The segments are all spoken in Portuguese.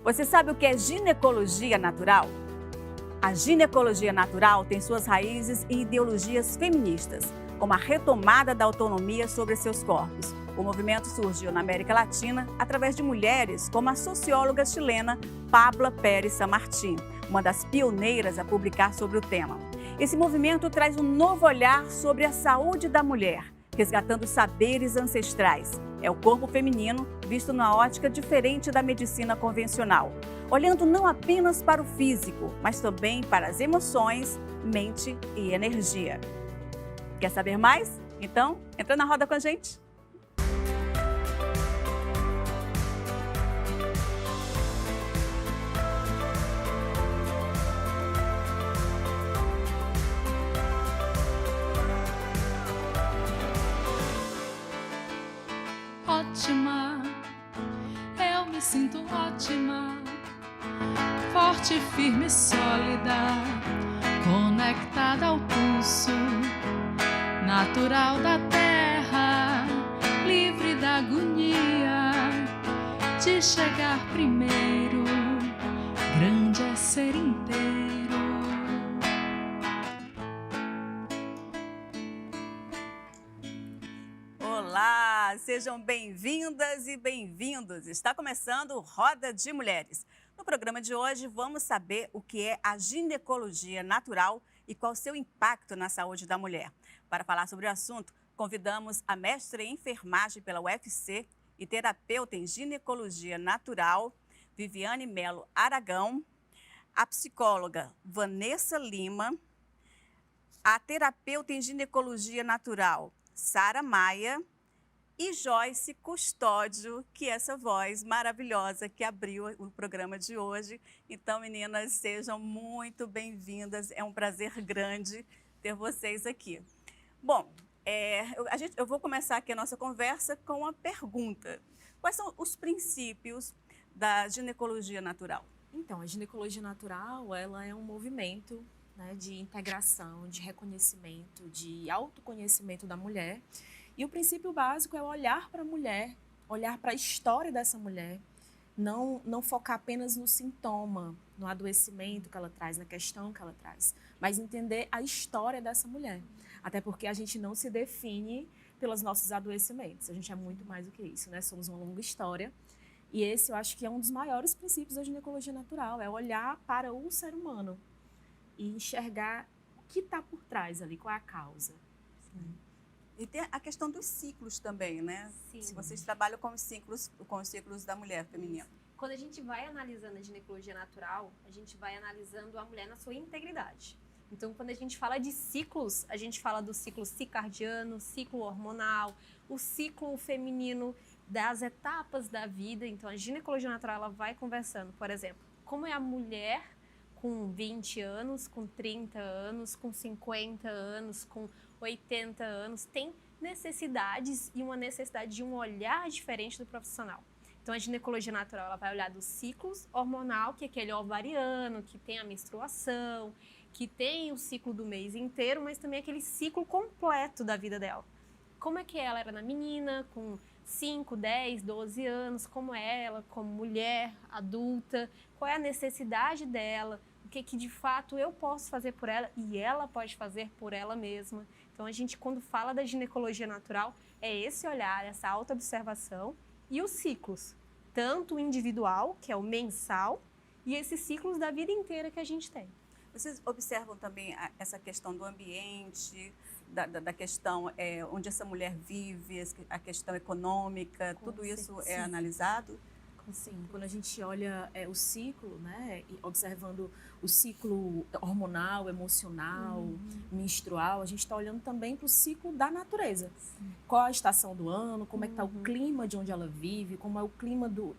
Você sabe o que é ginecologia natural? A ginecologia natural tem suas raízes em ideologias feministas, como a retomada da autonomia sobre seus corpos. O movimento surgiu na América Latina através de mulheres como a socióloga chilena Pabla Pérez Samartim, uma das pioneiras a publicar sobre o tema. Esse movimento traz um novo olhar sobre a saúde da mulher, resgatando saberes ancestrais. É o corpo feminino visto numa ótica diferente da medicina convencional, olhando não apenas para o físico, mas também para as emoções, mente e energia. Quer saber mais? Então, entra na roda com a gente! Ótima, eu me sinto ótima, forte, firme e sólida, conectada ao pulso natural da terra, livre da agonia de chegar primeiro, grande é ser inteiro. Olá, sejam bem-vindas e bem-vindos. Está começando o Roda de Mulheres. No programa de hoje, vamos saber o que é a ginecologia natural e qual o seu impacto na saúde da mulher. Para falar sobre o assunto, convidamos a mestra em enfermagem pela UFC e terapeuta em ginecologia natural, Viviane Melo Aragão, a psicóloga Vanessa Lima, a terapeuta em ginecologia natural, Sara Maia, e Joyce Custódio, que é essa voz maravilhosa que abriu o programa de hoje. Então, meninas, sejam muito bem-vindas. É um prazer grande ter vocês aqui. Bom, eu vou começar aqui a nossa conversa com uma pergunta. Quais são os princípios da ginecologia natural? Então, a ginecologia natural, ela é um movimento, né, de integração, de reconhecimento, de autoconhecimento da mulher. E o princípio básico é olhar para a mulher, olhar para a história dessa mulher, não focar apenas no sintoma, no adoecimento que ela traz, na questão que ela traz, mas entender a história dessa mulher. Até porque a gente não se define pelos nossos adoecimentos, a gente é muito mais do que isso, né? Somos uma longa história. E esse eu acho que é um dos maiores princípios da ginecologia natural, é olhar para o ser humano e enxergar o que está por trás ali, qual é a causa. E tem a questão dos ciclos também, né? Sim. Se vocês trabalham com os ciclos da mulher feminina. Quando a gente vai analisando a ginecologia natural, a gente vai analisando a mulher na sua integridade. Então, quando a gente fala de ciclos, a gente fala do ciclo circadiano, ciclo hormonal, o ciclo feminino das etapas da vida. Então, a ginecologia natural ela vai conversando, por exemplo, como é a mulher com 20 anos, com 30 anos, com 50 anos, com 80 anos, tem necessidades e uma necessidade de um olhar diferente do profissional. Então, a ginecologia natural ela vai olhar dos ciclos hormonal, que é aquele ovariano, que tem a menstruação, que tem o ciclo do mês inteiro, mas também aquele ciclo completo da vida dela. Como é que ela era na menina, com 5, 10, 12 anos, como é ela como mulher adulta, qual é a necessidade dela, o que de fato eu posso fazer por ela e ela pode fazer por ela mesma. Então, a gente, quando fala da ginecologia natural, é esse olhar, essa autoobservação e os ciclos, tanto o individual, que é o mensal, e esses ciclos da vida inteira que a gente tem. Vocês observam também essa questão do ambiente, da questão onde essa mulher vive, a questão econômica, tudo isso é analisado? Sim, quando a gente olha o ciclo, né, e observando o ciclo hormonal, emocional, menstrual, a gente está olhando também para o ciclo da natureza. Sim. Qual a estação do ano, como é que está o clima de onde ela vive, como é o clima do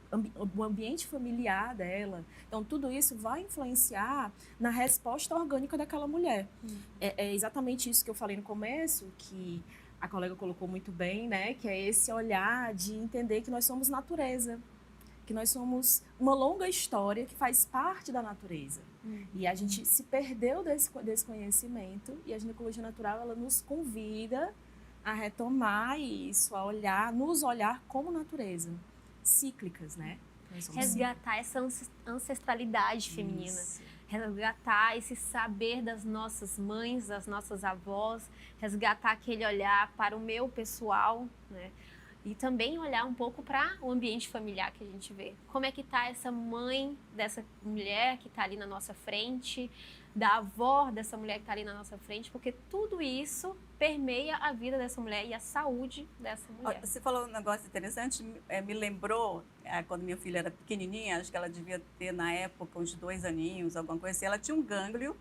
ambiente familiar dela. Então, tudo isso vai influenciar na resposta orgânica daquela mulher. É exatamente isso que eu falei no começo, que a colega colocou muito bem, né, que é esse olhar de entender que nós somos natureza, que nós somos uma longa história que faz parte da natureza. E a gente se perdeu desse conhecimento e a ginecologia natural ela nos convida a retomar isso, a olhar, nos olhar como natureza, cíclicas, né? resgatar essa ancestralidade feminina. Resgatar esse saber das nossas mães, das nossas avós, resgatar aquele olhar para o meu pessoal, né? E também olhar um pouco para o ambiente familiar que a gente vê. Como é que está essa mãe dessa mulher que está ali na nossa frente, da avó dessa mulher que está ali na nossa frente, porque tudo isso permeia a vida dessa mulher e a saúde dessa mulher. Você falou um negócio interessante, me lembrou, quando minha filha era pequenininha, acho que ela devia ter na época uns 2 aninhos, alguma coisa assim, ela tinha um gânglio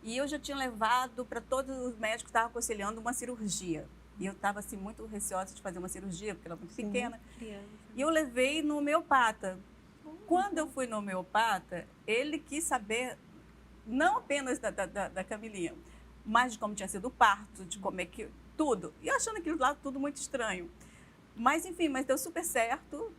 e eu já tinha levado para todos os médicos que estavam aconselhando uma cirurgia. E eu estava assim, muito receosa de fazer uma cirurgia, porque ela é muito pequena. Criança. E eu levei no homeopata. Quando eu fui no homeopata, ele quis saber não apenas da Camilinha, mas de como tinha sido o parto, de como é que... tudo. E eu achando aquilo lá tudo muito estranho. Mas, enfim, mas deu super certo.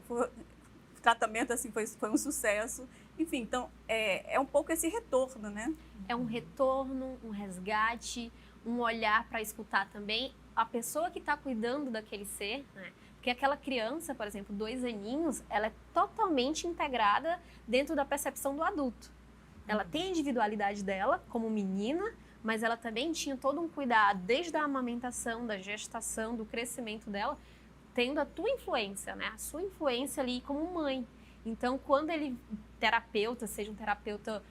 O tratamento, assim, foi um sucesso. Enfim, então, é um pouco esse retorno, né? É um retorno, um resgate, um olhar para escutar também a pessoa que está cuidando daquele ser, né? Porque aquela criança, por exemplo, 2 aninhos, ela é totalmente integrada dentro da percepção do adulto. Ela tem a individualidade dela como menina, mas ela também tinha todo um cuidado desde a amamentação, da gestação, do crescimento dela, tendo a tua influência, né? A sua influência ali como mãe. Então, quando ele, terapeuta, seja um terapeuta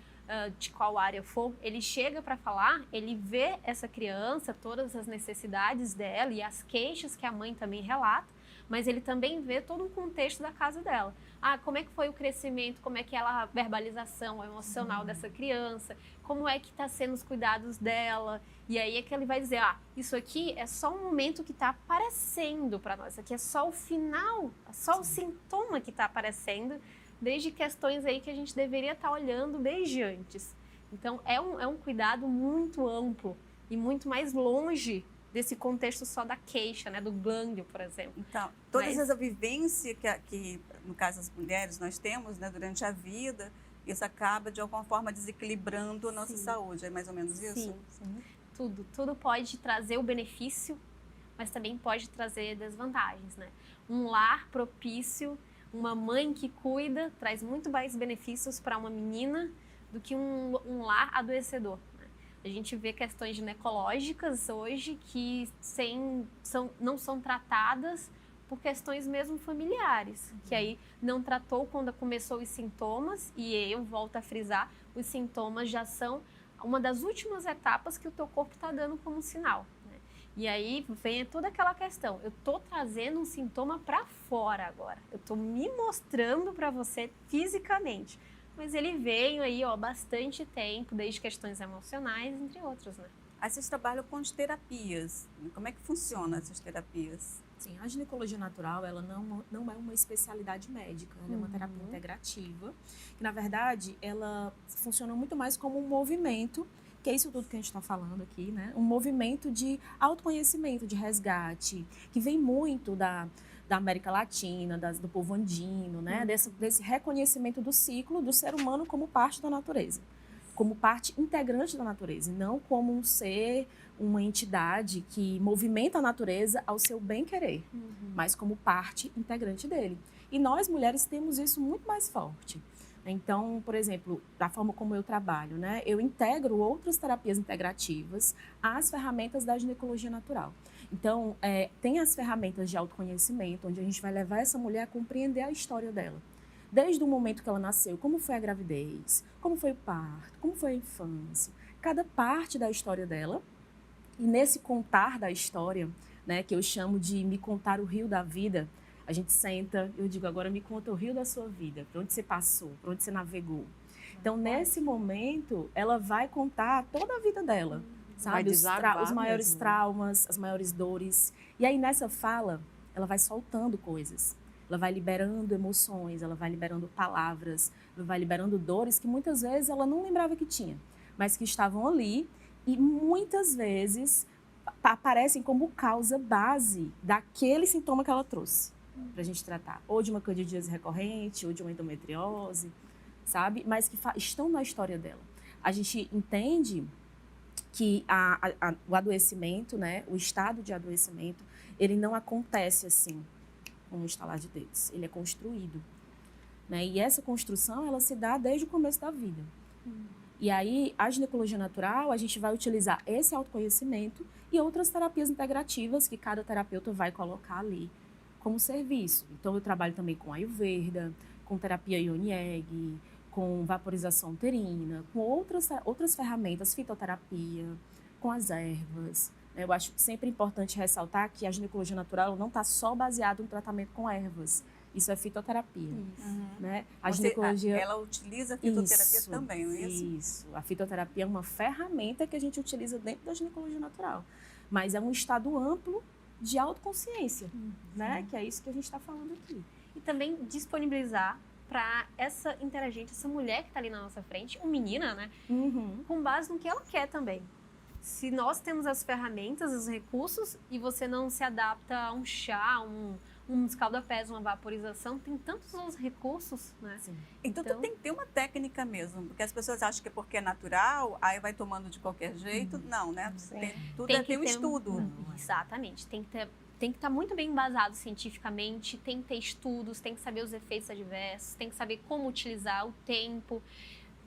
de qual área for, ele chega para falar, ele vê essa criança, todas as necessidades dela e as queixas que a mãe também relata, mas ele também vê todo um contexto da casa dela. Como é que foi o crescimento, como é que ela, a verbalização emocional dessa criança, como é que está sendo os cuidados dela, e aí é que ele vai dizer, isso aqui é só um momento que está aparecendo para nós, isso aqui é só o final, é só o sintoma que está aparecendo, desde questões aí que a gente deveria estar olhando desde antes. Então, é um cuidado muito amplo e muito mais longe desse contexto só da queixa, né, do glândio, por exemplo. Então, toda essa vivência que, no caso, as mulheres, nós temos, né, durante a vida, isso acaba, de alguma forma, desequilibrando a nossa saúde. É mais ou menos isso? Sim. Tudo pode trazer o benefício, mas também pode trazer desvantagens, né? Um lar propício, uma mãe que cuida, traz muito mais benefícios para uma menina do que um lar adoecedor. Né? A gente vê questões ginecológicas hoje que não são tratadas por questões mesmo familiares, que aí não tratou quando começou os sintomas, e eu volto a frisar, os sintomas já são uma das últimas etapas que o teu corpo está dando como sinal. E aí vem toda aquela questão, eu estou trazendo um sintoma para fora agora, eu estou me mostrando para você fisicamente, mas ele veio aí há bastante tempo, desde questões emocionais, entre outros, né? Aí vocês trabalham com as terapias, como é que funciona essas terapias? Sim, a ginecologia natural, ela não é uma especialidade médica, ela é uma terapia integrativa, que na verdade, ela funciona muito mais como um movimento, que é isso tudo que a gente está falando aqui, né? Um movimento de autoconhecimento, de resgate, que vem muito da América Latina, do povo andino, né? Desse reconhecimento do ciclo do ser humano como parte da natureza, como parte integrante da natureza, e não como um ser, uma entidade que movimenta a natureza ao seu bem-querer, mas como parte integrante dele. E nós, mulheres, temos isso muito mais forte. Então, por exemplo, da forma como eu trabalho, né, eu integro outras terapias integrativas às ferramentas da ginecologia natural. Então, tem as ferramentas de autoconhecimento, onde a gente vai levar essa mulher a compreender a história dela. Desde o momento que ela nasceu, como foi a gravidez, como foi o parto, como foi a infância, cada parte da história dela. E nesse contar da história, né, que eu chamo de me contar o rio da vida, a gente senta, eu digo, agora me conta o rio da sua vida, para onde você passou, para onde você navegou. Então, nesse momento, ela vai contar toda a vida dela, sabe? Os maiores traumas, as maiores dores. E aí, nessa fala, ela vai soltando coisas. Ela vai liberando emoções, ela vai liberando palavras, ela vai liberando dores que muitas vezes ela não lembrava que tinha, mas que estavam ali e muitas vezes aparecem como causa base daquele sintoma que ela trouxe para a gente tratar, ou de uma candidíase recorrente, ou de uma endometriose, sabe? Mas que estão na história dela. A gente entende que o adoecimento, né, o estado de adoecimento, ele não acontece assim, com um estalar de dedos. Ele é construído. né? E essa construção, ela se dá desde o começo da vida. E aí, a ginecologia natural, a gente vai utilizar esse autoconhecimento e outras terapias integrativas que cada terapeuta vai colocar ali como serviço. Então, eu trabalho também com Ayurveda, com terapia Yoni-Egg, com vaporização uterina, com outras ferramentas, fitoterapia, com as ervas. Eu acho sempre importante ressaltar que a ginecologia natural não está só baseada no tratamento com ervas. Isso é fitoterapia. Né? A ginecologia... Ela utiliza a fitoterapia isso, também, não é isso? Isso. A fitoterapia é uma ferramenta que a gente utiliza dentro da ginecologia natural. Mas é um estado amplo de autoconsciência, né? Que é isso que a gente está falando aqui. E também disponibilizar para essa interagente, essa mulher que está ali na nossa frente, uma menina, né? Com base no que ela quer também. Se nós temos as ferramentas, os recursos, e você não se adapta a um chá, um escalda-pés, uma vaporização, tem tantos outros recursos, né? Sim. Então, tu tem que ter uma técnica mesmo, porque as pessoas acham que é porque é natural, aí vai tomando de qualquer jeito. Não, né? Tem um estudo. Exatamente. Tem que estar muito bem embasado cientificamente, tem que ter estudos, tem que saber os efeitos adversos, tem que saber como utilizar o tempo.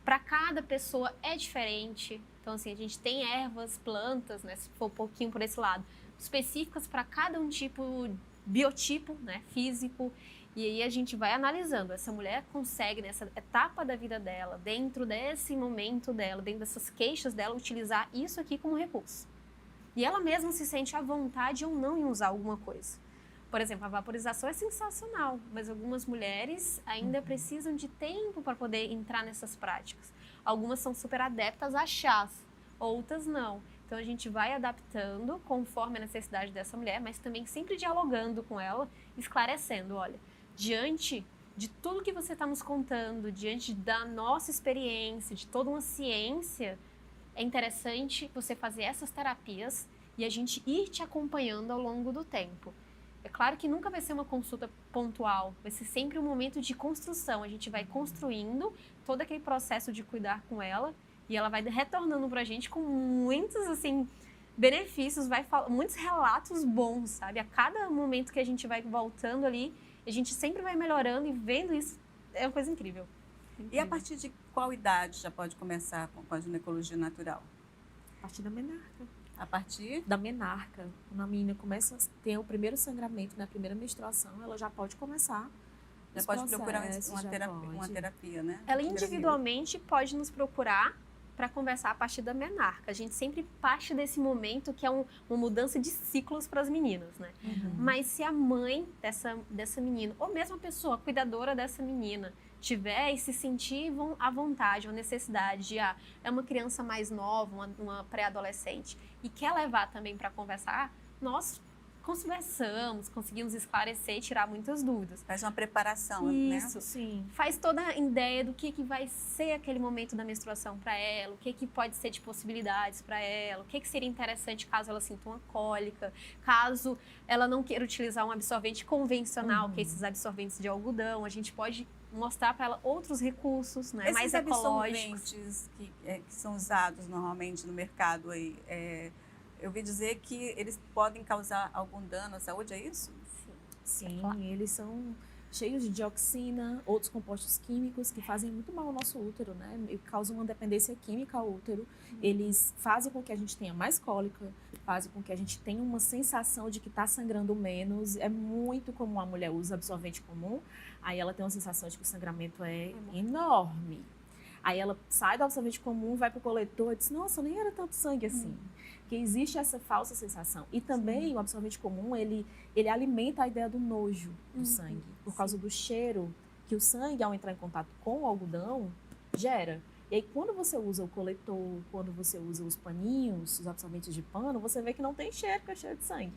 Para cada pessoa é diferente. Então, assim, a gente tem ervas, plantas, né? Se for um pouquinho por esse lado, específicas para cada biotipo, né, físico, e aí a gente vai analisando. Essa mulher consegue, nessa etapa da vida dela, dentro desse momento dela, dentro dessas queixas dela, utilizar isso aqui como recurso. E ela mesma se sente à vontade ou não em usar alguma coisa. Por exemplo, a vaporização é sensacional, mas algumas mulheres ainda precisam de tempo para poder entrar nessas práticas. Algumas são super adeptas a chás, outras não. Então, a gente vai adaptando conforme a necessidade dessa mulher, mas também sempre dialogando com ela, esclarecendo, olha, diante de tudo que você está nos contando, diante da nossa experiência, de toda uma ciência, é interessante você fazer essas terapias e a gente ir te acompanhando ao longo do tempo. É claro que nunca vai ser uma consulta pontual, vai ser sempre um momento de construção. A gente vai construindo todo aquele processo de cuidar com ela, e ela vai retornando pra gente com muitos, assim, benefícios, muitos relatos bons, sabe? A cada momento que a gente vai voltando ali, a gente sempre vai melhorando e vendo isso, é uma coisa incrível. E a partir de qual idade já pode começar com a ginecologia natural? A partir da menarca. A partir da menarca. Quando a menina começa a ter o primeiro sangramento, na primeira menstruação, ela já pode começar. Já pode procurar uma terapia, né? Ela individualmente pode nos procurar para conversar a partir da menarca. A gente sempre parte desse momento que é uma mudança de ciclos para as meninas, né? Mas se a mãe dessa menina, ou mesmo a pessoa cuidadora dessa menina, tiver e se sentir à vontade, uma necessidade de, é uma criança mais nova, uma pré-adolescente, e quer levar também para conversar, nós conversamos, conseguimos esclarecer e tirar muitas dúvidas. Faz uma preparação, né? Isso, sim. Faz toda a ideia do que vai ser aquele momento da menstruação para ela, o que pode ser de possibilidades para ela, o que seria interessante caso ela sinta uma cólica, caso ela não queira utilizar um absorvente convencional, que é esses absorventes de algodão, a gente pode mostrar para ela outros recursos, né, mais ecológicos. Esses absorventes que são usados normalmente no mercado aí, eu ouvi dizer que eles podem causar algum dano à saúde, é isso? Sim, eles são cheios de dioxina, outros compostos químicos que fazem muito mal ao nosso útero, né? E causam uma dependência química ao útero. Eles fazem com que a gente tenha mais cólica, fazem com que a gente tenha uma sensação de que está sangrando menos. É muito comum a mulher usa absorvente comum, aí ela tem uma sensação de que o sangramento é enorme. Aí ela sai do absorvente comum, vai para o coletor e diz, nossa, nem era tanto sangue assim. Porque existe essa falsa sensação. E também o absorvente comum, ele alimenta a ideia do nojo do sangue. Por causa do cheiro que o sangue, ao entrar em contato com o algodão, gera. E aí, quando você usa o coletor, quando você usa os paninhos, os absorventes de pano, você vê que não tem cheiro, que é cheiro de sangue.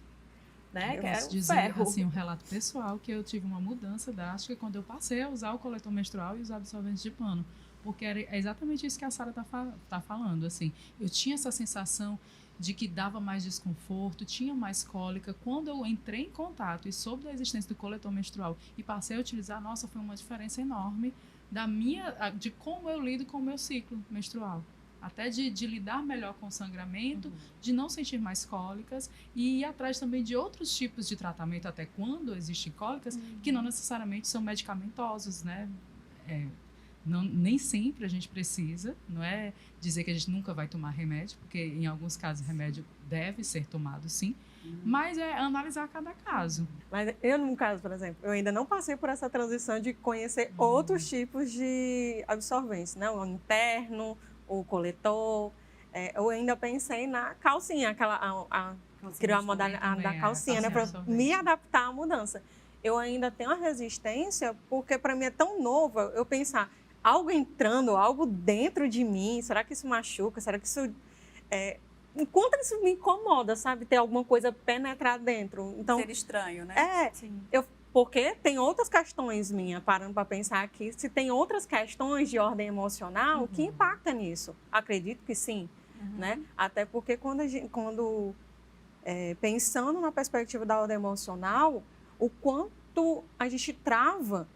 Né? Eu que posso dizer, assim, um relato pessoal, que eu tive uma mudança drástica quando eu passei a usar o coletor menstrual e os absorventes de pano. Porque é exatamente isso que a Sara tá falando, assim. Eu tinha essa sensação de que dava mais desconforto, tinha mais cólica. Quando eu entrei em contato e soube da existência do coletor menstrual e passei a utilizar, nossa, foi uma diferença enorme de como eu lido com o meu ciclo menstrual. Até de lidar melhor com o sangramento, de não sentir mais cólicas e ir atrás também de outros tipos de tratamento, até quando existem cólicas, que não necessariamente são medicamentosos, né? nem sempre a gente precisa, não é dizer que a gente nunca vai tomar remédio, porque em alguns casos remédio deve ser tomado sim, mas é analisar cada caso. Mas eu, no caso, por exemplo, eu ainda não passei por essa transição de conhecer outros tipos de absorventes, né? O interno, o coletor. Eu ainda pensei na calcinha, criar a modalidade da calcinha, né? Para me adaptar à mudança. Eu ainda tenho a resistência, porque para mim é tão novo eu pensar algo entrando, algo dentro de mim, será que isso machuca? Será que isso... enquanto isso me incomoda, sabe? Ter alguma coisa penetrar dentro. Então, ser estranho, né? Sim. Porque tem outras questões minhas, parando para pensar aqui, se tem outras questões de ordem emocional que impactam nisso. Acredito que sim, né? Até porque pensando na perspectiva da ordem emocional, o quanto a gente trava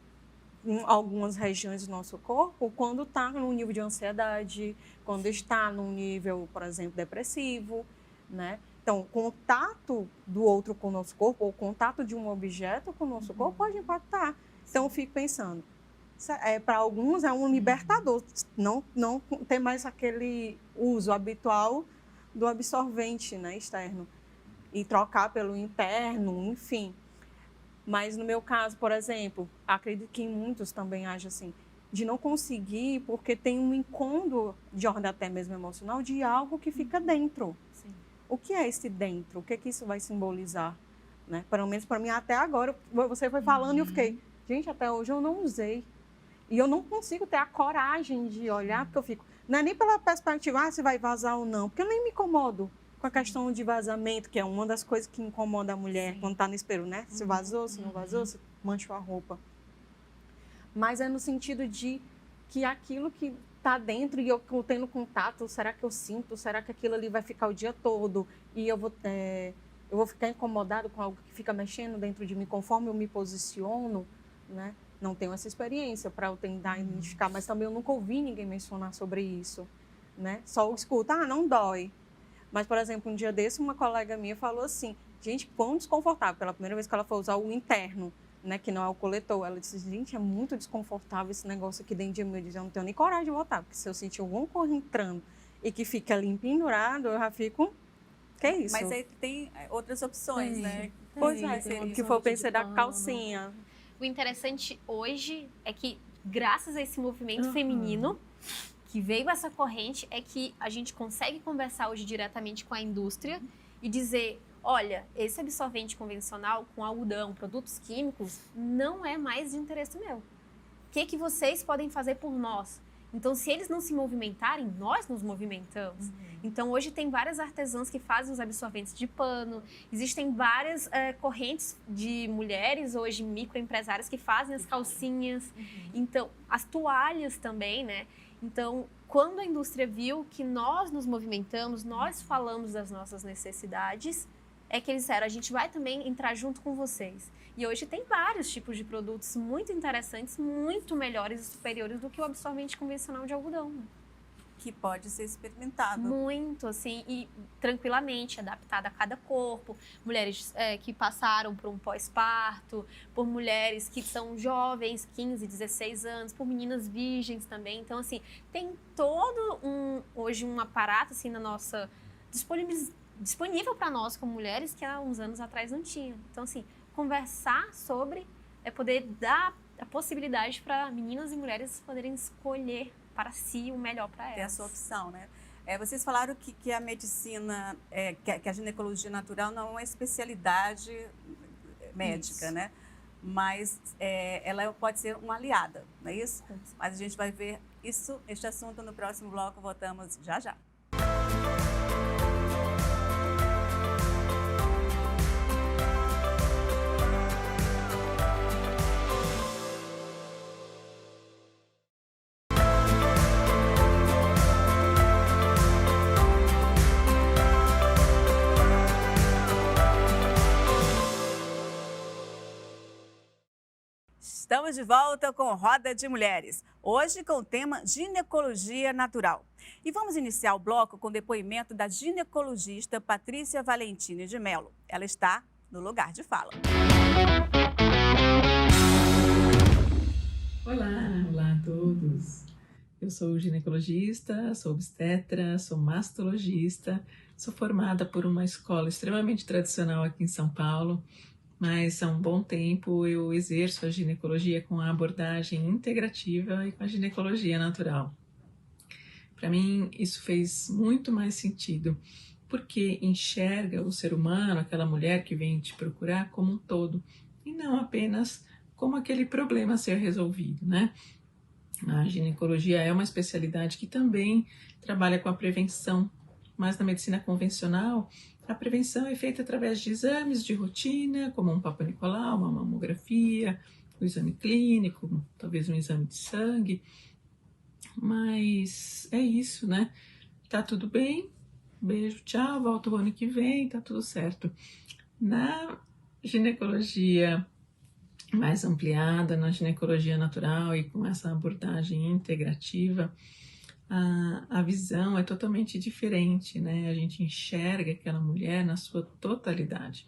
em algumas regiões do nosso corpo quando está no nível de ansiedade, quando está num nível, por exemplo, depressivo, né? Então, o contato do outro com o nosso corpo, ou o contato de um objeto com o nosso corpo pode impactar. Então, eu fico pensando, para alguns é um libertador, não ter mais aquele uso habitual do absorvente, né, externo, e trocar pelo interno, enfim. Mas no meu caso, por exemplo, acredito que em muitos também haja assim, de não conseguir porque tem um incômodo de ordem até mesmo emocional de algo que fica dentro. Sim. O que é esse dentro? O que é que isso vai simbolizar? Né? Pelo menos para mim até agora, você foi falando e eu fiquei, gente, até hoje eu não usei. E eu não consigo ter a coragem de olhar, porque eu fico, não é nem pela perspectiva, se vai vazar ou não, porque eu nem me incomodo com a questão de vazamento, que é uma das coisas que incomoda a mulher quando está no espelho, né? Se vazou, se não vazou, se manchou a roupa. Mas é no sentido de que aquilo que está dentro e eu tendo contato, será que eu sinto? Será que aquilo ali vai ficar o dia todo? E eu vou ficar incomodado com algo que fica mexendo dentro de mim conforme eu me posiciono, né? Não tenho essa experiência para eu tentar identificar, mas também eu nunca ouvi ninguém mencionar sobre isso, né? Só escuta, não dói. Mas, por exemplo, um dia desse, uma colega minha falou assim, gente, quão desconfortável, pela primeira vez que ela foi usar o interno, né, que não é o coletor. Ela disse, gente, é muito desconfortável esse negócio aqui dentro de mim. Eu disse, eu não tenho nem coragem de botar, porque se eu sentir alguma coisa entrando e que fica ali pendurado, eu já fico, que é isso? Mas aí tem outras opções, né? Pois é, que foi o pensei da calcinha. O interessante hoje é que, graças a esse movimento feminino, que veio essa corrente, é que a gente consegue conversar hoje diretamente com a indústria e dizer, olha, esse absorvente convencional com algodão, produtos químicos, não é mais de interesse meu. O que vocês podem fazer por nós? Então, se eles não se movimentarem, nós nos movimentamos. Então, hoje tem várias artesãs que fazem os absorventes de pano, existem várias correntes de mulheres, hoje microempresárias, que fazem as calcinhas, então, as toalhas também, né? Então, quando a indústria viu que nós nos movimentamos, nós falamos das nossas necessidades, é que eles disseram, a gente vai também entrar junto com vocês. E hoje tem vários tipos de produtos muito interessantes, muito melhores e superiores do que o absorvente convencional de algodão. Que pode ser experimentado. Muito, assim, e tranquilamente, adaptado a cada corpo. Mulheres que passaram por um pós-parto, por mulheres que são jovens, 15, 16 anos, por meninas virgens também. Então, assim, tem todo hoje um aparato, assim, na nossa... disponível para nós como mulheres que há uns anos atrás não tinha. Então, assim, conversar sobre é poder dar a possibilidade para meninas e mulheres poderem escolher para si o melhor para elas. Ter a sua opção, né? Vocês falaram que a medicina, que a ginecologia natural não é uma especialidade médica, Isso. né? Mas ela pode ser uma aliada, não é isso? Mas a gente vai ver este assunto no próximo bloco. Voltamos já já. Estamos de volta com Roda de Mulheres, hoje com o tema ginecologia natural. E vamos iniciar o bloco com o depoimento da ginecologista Patrícia Valentini de Mello. Ela está no lugar de fala. Olá a todos. Eu sou ginecologista, sou obstetra, sou mastologista, sou formada por uma escola extremamente tradicional aqui em São Paulo, mas há um bom tempo eu exerço a ginecologia com a abordagem integrativa e com a ginecologia natural. Para mim, isso fez muito mais sentido, porque enxerga o ser humano, aquela mulher que vem te procurar, como um todo, e não apenas como aquele problema a ser resolvido, né? A ginecologia é uma especialidade que também trabalha com a prevenção, mas na medicina convencional, a prevenção é feita através de exames de rotina, como um Papa Nicolau, uma mamografia, um exame clínico, talvez um exame de sangue. Mas é isso, né? Tá tudo bem, beijo, tchau, volto o ano que vem, tá tudo certo. Na ginecologia mais ampliada, na ginecologia natural e com essa abordagem integrativa, a visão é totalmente diferente, né? A gente enxerga aquela mulher na sua totalidade.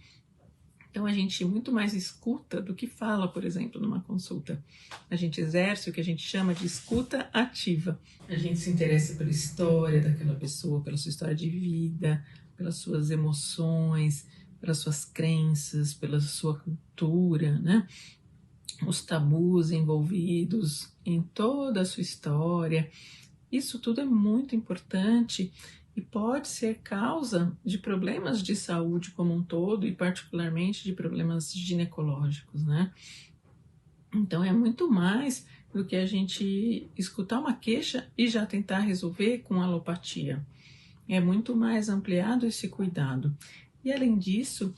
Então, a gente muito mais escuta do que fala, por exemplo, numa consulta. A gente exerce o que a gente chama de escuta ativa. A gente se interessa pela história daquela pessoa, pela sua história de vida, pelas suas emoções, pelas suas crenças, pela sua cultura, né? Os tabus envolvidos em toda a sua história. Isso tudo é muito importante e pode ser causa de problemas de saúde como um todo e particularmente de problemas ginecológicos, né? Então é muito mais do que a gente escutar uma queixa e já tentar resolver com alopatia. É muito mais ampliado esse cuidado. E além disso,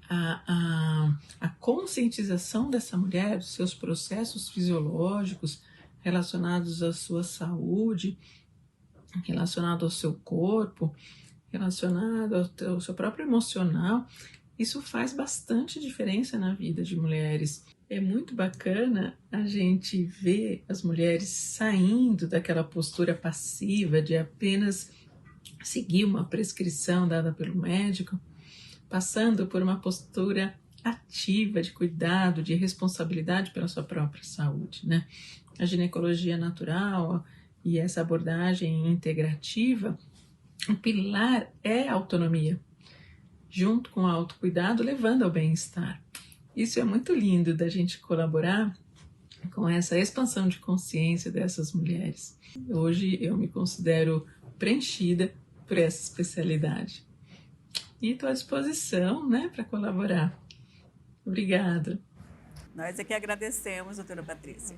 a conscientização dessa mulher, dos seus processos fisiológicos relacionados à sua saúde, relacionado ao seu corpo, relacionado ao seu próprio emocional, isso faz bastante diferença na vida de mulheres. É muito bacana a gente ver as mulheres saindo daquela postura passiva de apenas seguir uma prescrição dada pelo médico, passando por uma postura ativa de cuidado, de responsabilidade pela sua própria saúde, né? A ginecologia natural e essa abordagem integrativa, o pilar é a autonomia, junto com o autocuidado, levando ao bem-estar. Isso é muito lindo da gente colaborar com essa expansão de consciência dessas mulheres. Hoje eu me considero preenchida por essa especialidade. E estou à disposição, né, para colaborar. Obrigada. Nós é que agradecemos, doutora Patrícia.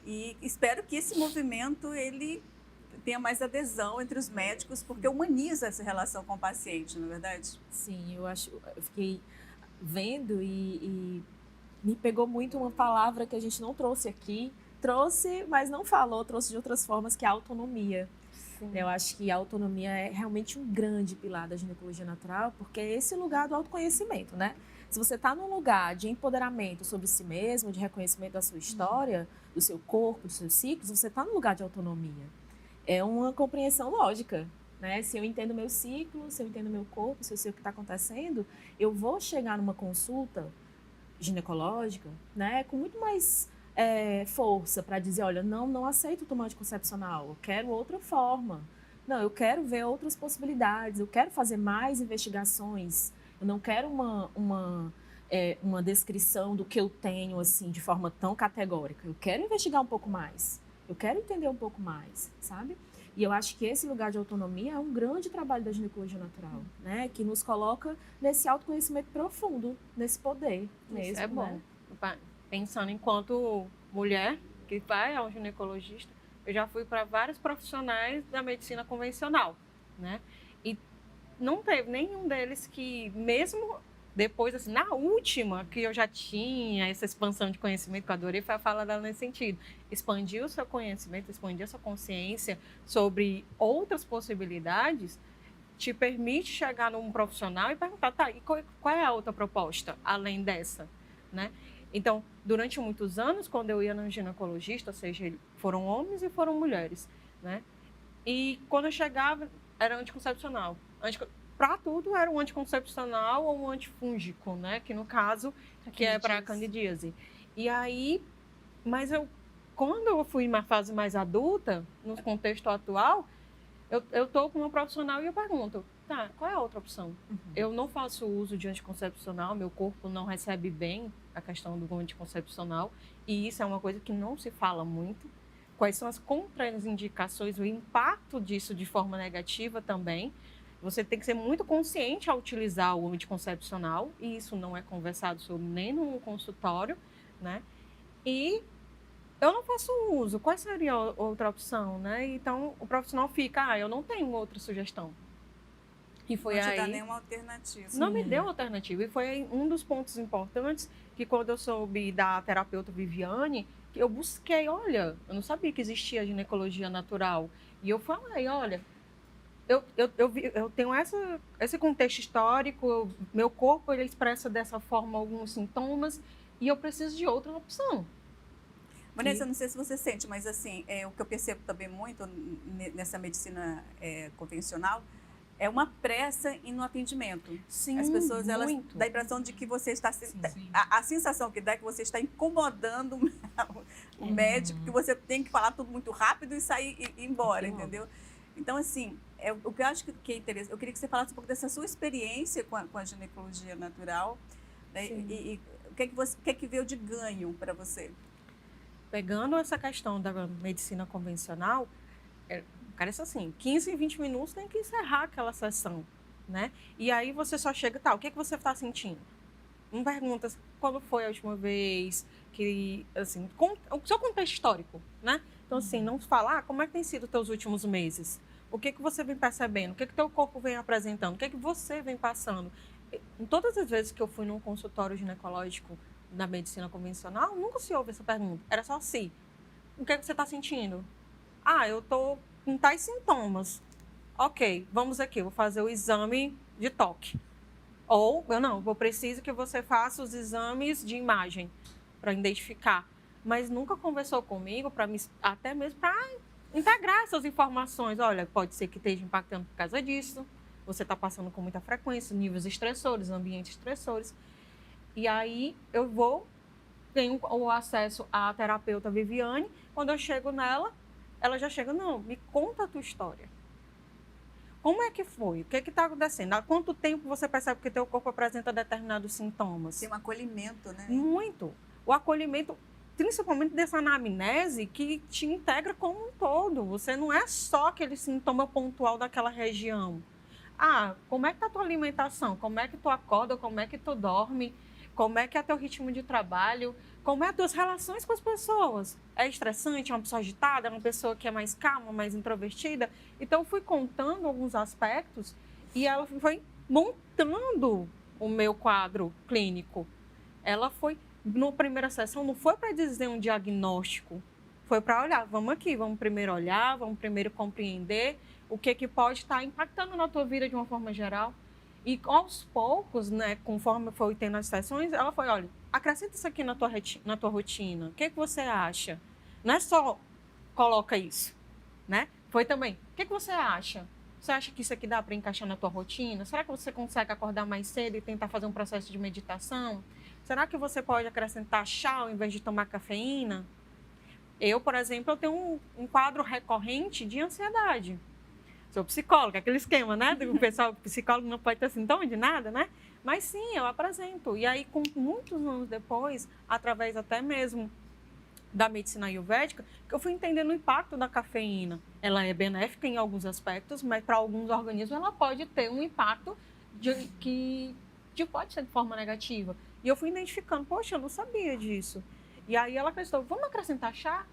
E espero que esse movimento ele tenha mais adesão entre os médicos, porque humaniza essa relação com o paciente, não é verdade? Sim, eu fiquei vendo e me pegou muito uma palavra que a gente não trouxe aqui, mas não falou, trouxe de outras formas, que é a autonomia. Sim. Eu acho que a autonomia é realmente um grande pilar da ginecologia natural, porque é esse lugar do autoconhecimento, né? Se você está num lugar de empoderamento sobre si mesmo, de reconhecimento da sua história, do seu corpo, dos seus ciclos, você está num lugar de autonomia. É uma compreensão lógica, né? Se eu entendo meu ciclo, se eu entendo meu corpo, se eu sei o que está acontecendo, eu vou chegar numa consulta ginecológica, né, com muito mais força para dizer, olha, não aceito tomar anticoncepcional, eu quero outra forma. Não, eu quero ver outras possibilidades, eu quero fazer mais investigações. Eu não quero uma descrição do que eu tenho, assim, de forma tão categórica. Eu quero investigar um pouco mais. Eu quero entender um pouco mais, sabe? E eu acho que esse lugar de autonomia é um grande trabalho da ginecologia natural, né? Que nos coloca nesse autoconhecimento profundo, nesse poder mesmo. Isso é bom. Né? Pensando enquanto mulher que vai ao ginecologista, eu já fui para vários profissionais da medicina convencional, né? E não teve nenhum deles que, mesmo depois, assim, na última, que eu já tinha essa expansão de conhecimento, que eu adorei, foi a fala dela nesse sentido. Expandir o seu conhecimento, expandir a sua consciência sobre outras possibilidades, te permite chegar num profissional e perguntar, tá, e qual é a outra proposta, além dessa, né? Então, durante muitos anos, quando eu ia no ginecologista, ou seja, foram homens e foram mulheres, né? E quando eu chegava, era anticoncepcional. Para tudo era um anticoncepcional ou um antifúngico, né? Que no caso, que é para candidíase. E aí, Mas quando eu fui em uma fase mais adulta, no contexto atual, eu estou com uma profissional e eu pergunto, tá, qual é a outra opção? Eu não faço uso de anticoncepcional, meu corpo não recebe bem a questão do anticoncepcional, e isso é uma coisa que não se fala muito. Quais são as contraindicações, o impacto disso de forma negativa também. Você tem que ser muito consciente ao utilizar o anticoncepcional, e isso não é conversado sobre nem no consultório, né? E eu não faço uso, qual seria a outra opção, né? Então, o profissional fica, eu não tenho outra sugestão. E foi não te aí... dá nenhuma alternativa. Não me deu alternativa. E foi um dos pontos importantes que quando eu soube da terapeuta Viviane, que eu busquei, olha, eu não sabia que existia ginecologia natural. E eu falei, olha, eu tenho esse contexto histórico, meu corpo ele expressa dessa forma alguns sintomas e eu preciso de outra opção. Vanessa, eu não sei se você sente, mas assim, o que eu percebo também muito nessa medicina convencional é uma pressa no atendimento. Sim, as pessoas, elas muito. dá a impressão de que você está... Sim. A sensação que dá é que você está incomodando o médico, que você tem que falar tudo muito rápido e sair e ir embora, entendeu? Então, assim, o que eu acho que é interessante, eu queria que você falasse um pouco dessa sua experiência com a ginecologia natural, né? E o que é que veio de ganho para você? Pegando essa questão da medicina convencional, parece assim, 15, 20 minutos tem que encerrar aquela sessão, né? E aí você só chega, o que você está sentindo? Não pergunta quando foi a última vez, que, assim, o seu contexto histórico, né? Então, assim, não fala, como é que tem sido os teus últimos meses? O que você vem percebendo? O que teu corpo vem apresentando? O que você vem passando? Em todas as vezes que eu fui num consultório ginecológico da medicina convencional, nunca se ouve essa pergunta. Era só assim, o que você está sentindo? Eu estou com tais sintomas. Ok, vamos aqui, vou fazer o exame de toque. Ou, eu preciso que você faça os exames de imagem para identificar. Mas nunca conversou comigo, até mesmo para integrar essas informações. Olha, pode ser que esteja impactando por causa disso. Você está passando com muita frequência, níveis estressores, ambientes estressores. E aí tenho o acesso à terapeuta Viviane. Quando eu chego nela, ela já chega, me conta a tua história. Como é que foi? O que está acontecendo? Há quanto tempo você percebe que teu corpo apresenta determinados sintomas? Tem um acolhimento, né? Muito. O acolhimento, principalmente dessa anamnese, que te integra como um todo. Você não é só aquele sintoma pontual daquela região. Como é que está a tua alimentação? Como é que tu acorda? Como é que tu dorme? Como é que é teu ritmo de trabalho? Como é as tuas relações com as pessoas? É estressante? É uma pessoa agitada? É uma pessoa que é mais calma, mais introvertida? Então, eu fui contando alguns aspectos e ela foi montando o meu quadro clínico. Ela foi, na primeira sessão, não foi para dizer um diagnóstico. Foi para olhar, vamos aqui, vamos primeiro olhar, vamos primeiro compreender o que pode estar impactando na tua vida de uma forma geral. E aos poucos, né, conforme foi tendo as sessões, ela foi, olha, acrescenta isso aqui na tua rotina. O que você acha? Não é só coloca isso, né? Foi também, o que você acha? Você acha que isso aqui dá para encaixar na tua rotina? Será que você consegue acordar mais cedo e tentar fazer um processo de meditação? Será que você pode acrescentar chá ao invés de tomar cafeína? Eu, por exemplo, eu tenho um quadro recorrente de ansiedade. Sou psicóloga, aquele esquema, né? Do pessoal, psicólogo não pode ter sintoma de nada, né? Mas sim, eu apresento. E aí, muitos anos depois, através até mesmo da medicina ayurvédica, que eu fui entendendo o impacto da cafeína. Ela é benéfica em alguns aspectos, mas para alguns organismos ela pode ter um impacto que pode ser de forma negativa. E eu fui identificando, poxa, eu não sabia disso. E aí ela acrescentou, vamos acrescentar chá?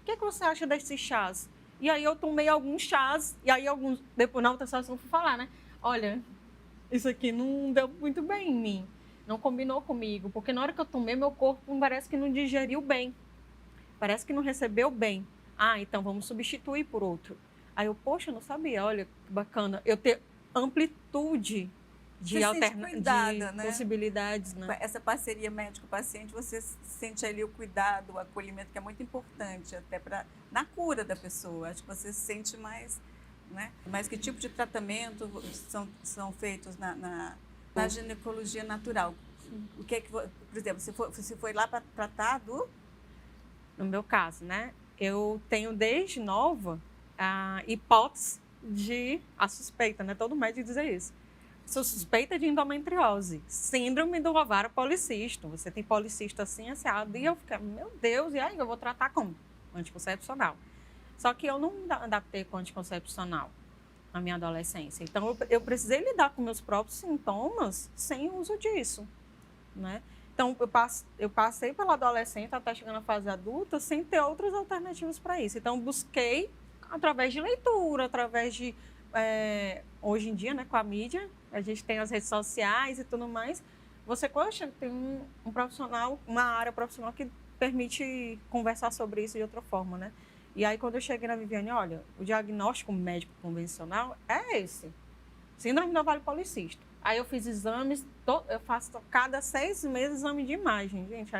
O que você acha desses chás? E aí eu tomei alguns chás, e aí depois na outra sessão eu fui falar, né? Olha, isso aqui não deu muito bem em mim, não combinou comigo, porque na hora que eu tomei, meu corpo parece que não digeriu bem, parece que não recebeu bem. Então vamos substituir por outro. Aí eu, poxa, eu não sabia, olha que bacana, eu ter amplitude de possibilidades, né? Essa parceria médico-paciente, você sente ali o cuidado, o acolhimento, que é muito importante até na cura da pessoa. Acho que você se sente mais, né? Mas que tipo de tratamento são feitos na ginecologia natural? O que é que, por exemplo, você foi lá para tratar do no meu caso, né? Eu tenho desde nova a hipótese a suspeita, né? Todo médico dizer isso. Sou suspeita de endometriose, síndrome do ovário policístico. Você tem policístico assim, assado. E eu fiquei, meu Deus, e aí eu vou tratar como? Anticoncepcional. Só que eu não me adaptei com anticoncepcional na minha adolescência. Então, eu precisei lidar com meus próprios sintomas sem uso disso, né? Então, eu passei pela adolescência até chegar na fase adulta sem ter outras alternativas para isso. Então, busquei através de leitura, através de... hoje em dia, né, com a mídia, a gente tem as redes sociais e tudo mais. Você, poxa, tem um profissional, uma área profissional que permite conversar sobre isso de outra forma, né? E aí, quando eu cheguei na Viviane, olha, o diagnóstico médico convencional é esse. Síndrome do ovário policístico. Aí eu fiz exames, eu faço cada 6 meses exame de imagem. Gente,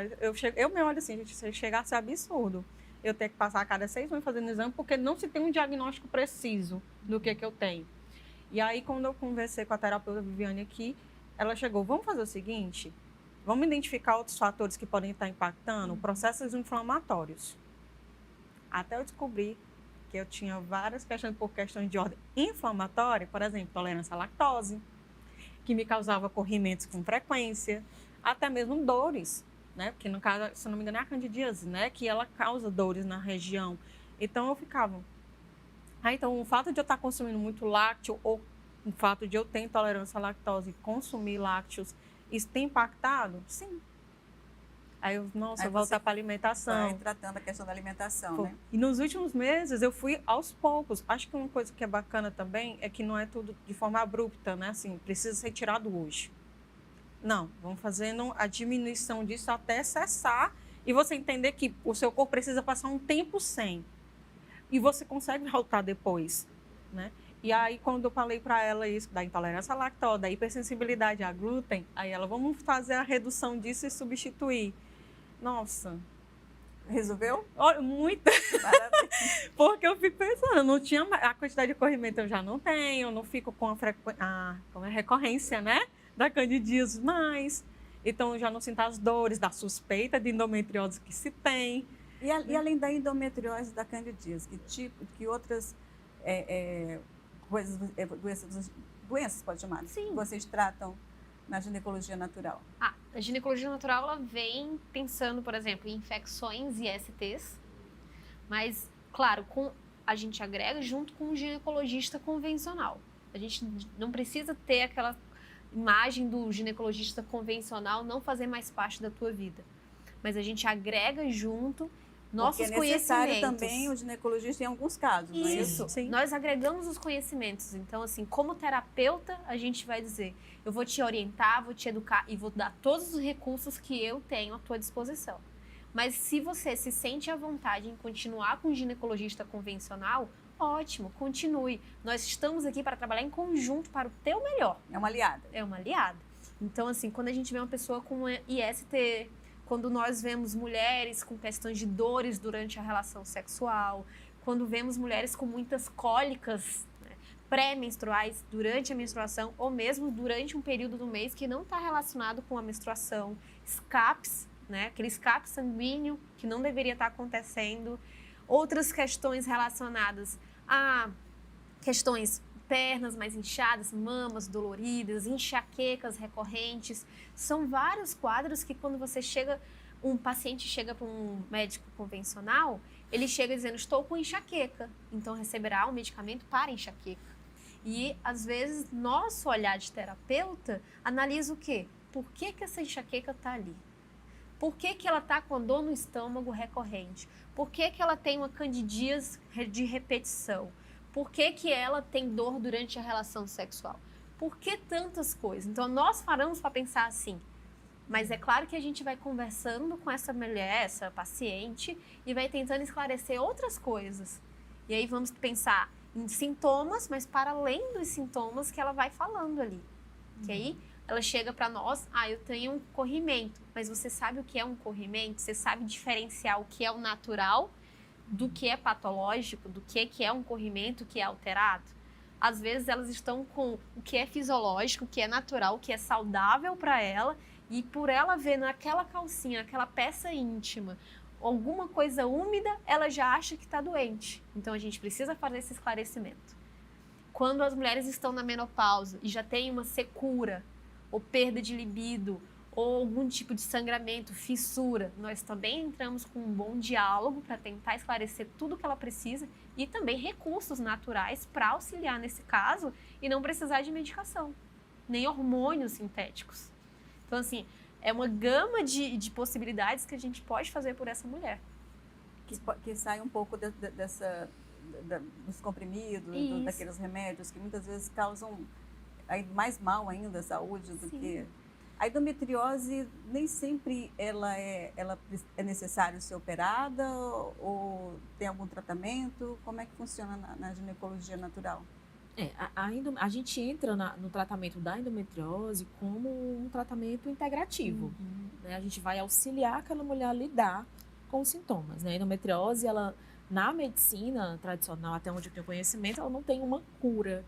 eu me olho assim, gente, se chegar a ser absurdo. Eu tenho que passar a cada 6 meses fazendo exame, porque não se tem um diagnóstico preciso do que eu tenho. E aí, quando eu conversei com a terapeuta Viviane aqui, ela chegou, vamos fazer o seguinte, vamos identificar outros fatores que podem estar impactando, processos inflamatórios. Até eu descobrir que eu tinha várias questões por questões de ordem inflamatória, por exemplo, tolerância à lactose, que me causava corrimentos com frequência, até mesmo dores, né? Porque no caso, se não me engano, é a candidíase, né? Que ela causa dores na região. Então eu ficava. Então o fato de eu estar consumindo muito lácteo ou o fato de eu ter intolerância à lactose e consumir lácteos, isso tem impactado? Sim. Aí eu, nossa, eu voltar para a alimentação. Vai tratando a questão da alimentação, né? E nos últimos meses eu fui aos poucos. Acho que uma coisa que é bacana também é que não é tudo de forma abrupta, né? Assim, precisa ser tirado hoje. Não, vamos fazendo a diminuição disso até cessar e você entender que o seu corpo precisa passar um tempo sem. E você consegue voltar depois, né? E aí, quando eu falei para ela isso, da intolerância à lactose, da hipersensibilidade a glúten, aí ela, vamos fazer a redução disso e substituir. Nossa, Resolveu? olha, muito. Parabéns. Porque eu fico pensando, não tinha a quantidade de corrimento eu já não tenho, não fico com a recorrência, né, da candidíase mais. Então, eu já não sinto as dores da suspeita de endometriose que se tem. E além da endometriose e da candidíase, que outras doenças, pode chamar, Sim. que vocês tratam na ginecologia natural? A ginecologia natural, ela vem pensando, por exemplo, em infecções e STs, mas, claro, a gente agrega junto com o ginecologista convencional. A gente não precisa ter aquela imagem do ginecologista convencional não fazer mais parte da tua vida, mas a gente agrega junto nossos Porque é necessário conhecimentos. também o ginecologista em alguns casos, não é isso? Isso, Sim. nós agregamos os conhecimentos. Então, assim, como terapeuta, a gente vai dizer, eu vou te orientar, vou te educar e vou dar todos os recursos que eu tenho à tua disposição. Mas se você se sente à vontade em continuar com o ginecologista convencional, ótimo, continue. Nós estamos aqui para trabalhar em conjunto para o teu melhor. É uma aliada. É uma aliada. Então, assim, quando a gente vê uma pessoa com IST, quando nós vemos mulheres com questões de dores durante a relação sexual, quando vemos mulheres com muitas cólicas, né, pré-menstruais durante a menstruação ou mesmo durante um período do mês que não está relacionado com a menstruação, escapes, né, aquele escape sanguíneo que não deveria estar acontecendo, outras questões relacionadas a questões pernas mais inchadas, mamas doloridas, enxaquecas recorrentes. São vários quadros que quando você chega, um paciente chega para um médico convencional, ele chega dizendo, estou com enxaqueca, então receberá um medicamento para enxaqueca. E, às vezes, nosso olhar de terapeuta analisa o quê? Por que essa enxaqueca está ali? Por que ela está com a dor no estômago recorrente? Por que ela tem uma candidíase de repetição? Por que ela tem dor durante a relação sexual? Por que tantas coisas? Então, nós paramos para pensar assim. Mas é claro que a gente vai conversando com essa mulher, essa paciente, e vai tentando esclarecer outras coisas. E aí vamos pensar em sintomas, mas para além dos sintomas que ela vai falando ali. Que aí ela chega para nós, eu tenho um corrimento. Mas você sabe o que é um corrimento? Você sabe diferenciar o que é o natural do que é patológico, do que é um corrimento que é alterado? Às vezes elas estão com o que é fisiológico, o que é natural, o que é saudável para ela, e por ela ver naquela calcinha, naquela peça íntima, alguma coisa úmida, ela já acha que está doente. Então a gente precisa fazer esse esclarecimento. Quando as mulheres estão na menopausa e já tem uma secura, ou perda de libido, ou algum tipo de sangramento, fissura, nós também entramos com um bom diálogo para tentar esclarecer tudo o que ela precisa e também recursos naturais para auxiliar nesse caso e não precisar de medicação, nem hormônios sintéticos. Então, assim, é uma gama de possibilidades que a gente pode fazer por essa mulher. Que sai um pouco dos comprimidos, daqueles remédios que muitas vezes causam mais mal ainda à saúde do Sim. que... A endometriose, nem sempre ela é necessário ser operada ou tem algum tratamento? Como é que funciona na ginecologia natural? A gente entra no tratamento da endometriose como um tratamento integrativo. Né? A gente vai auxiliar aquela mulher a lidar com os sintomas. Né? A endometriose, ela, na medicina tradicional, até onde eu tenho conhecimento, ela não tem uma cura.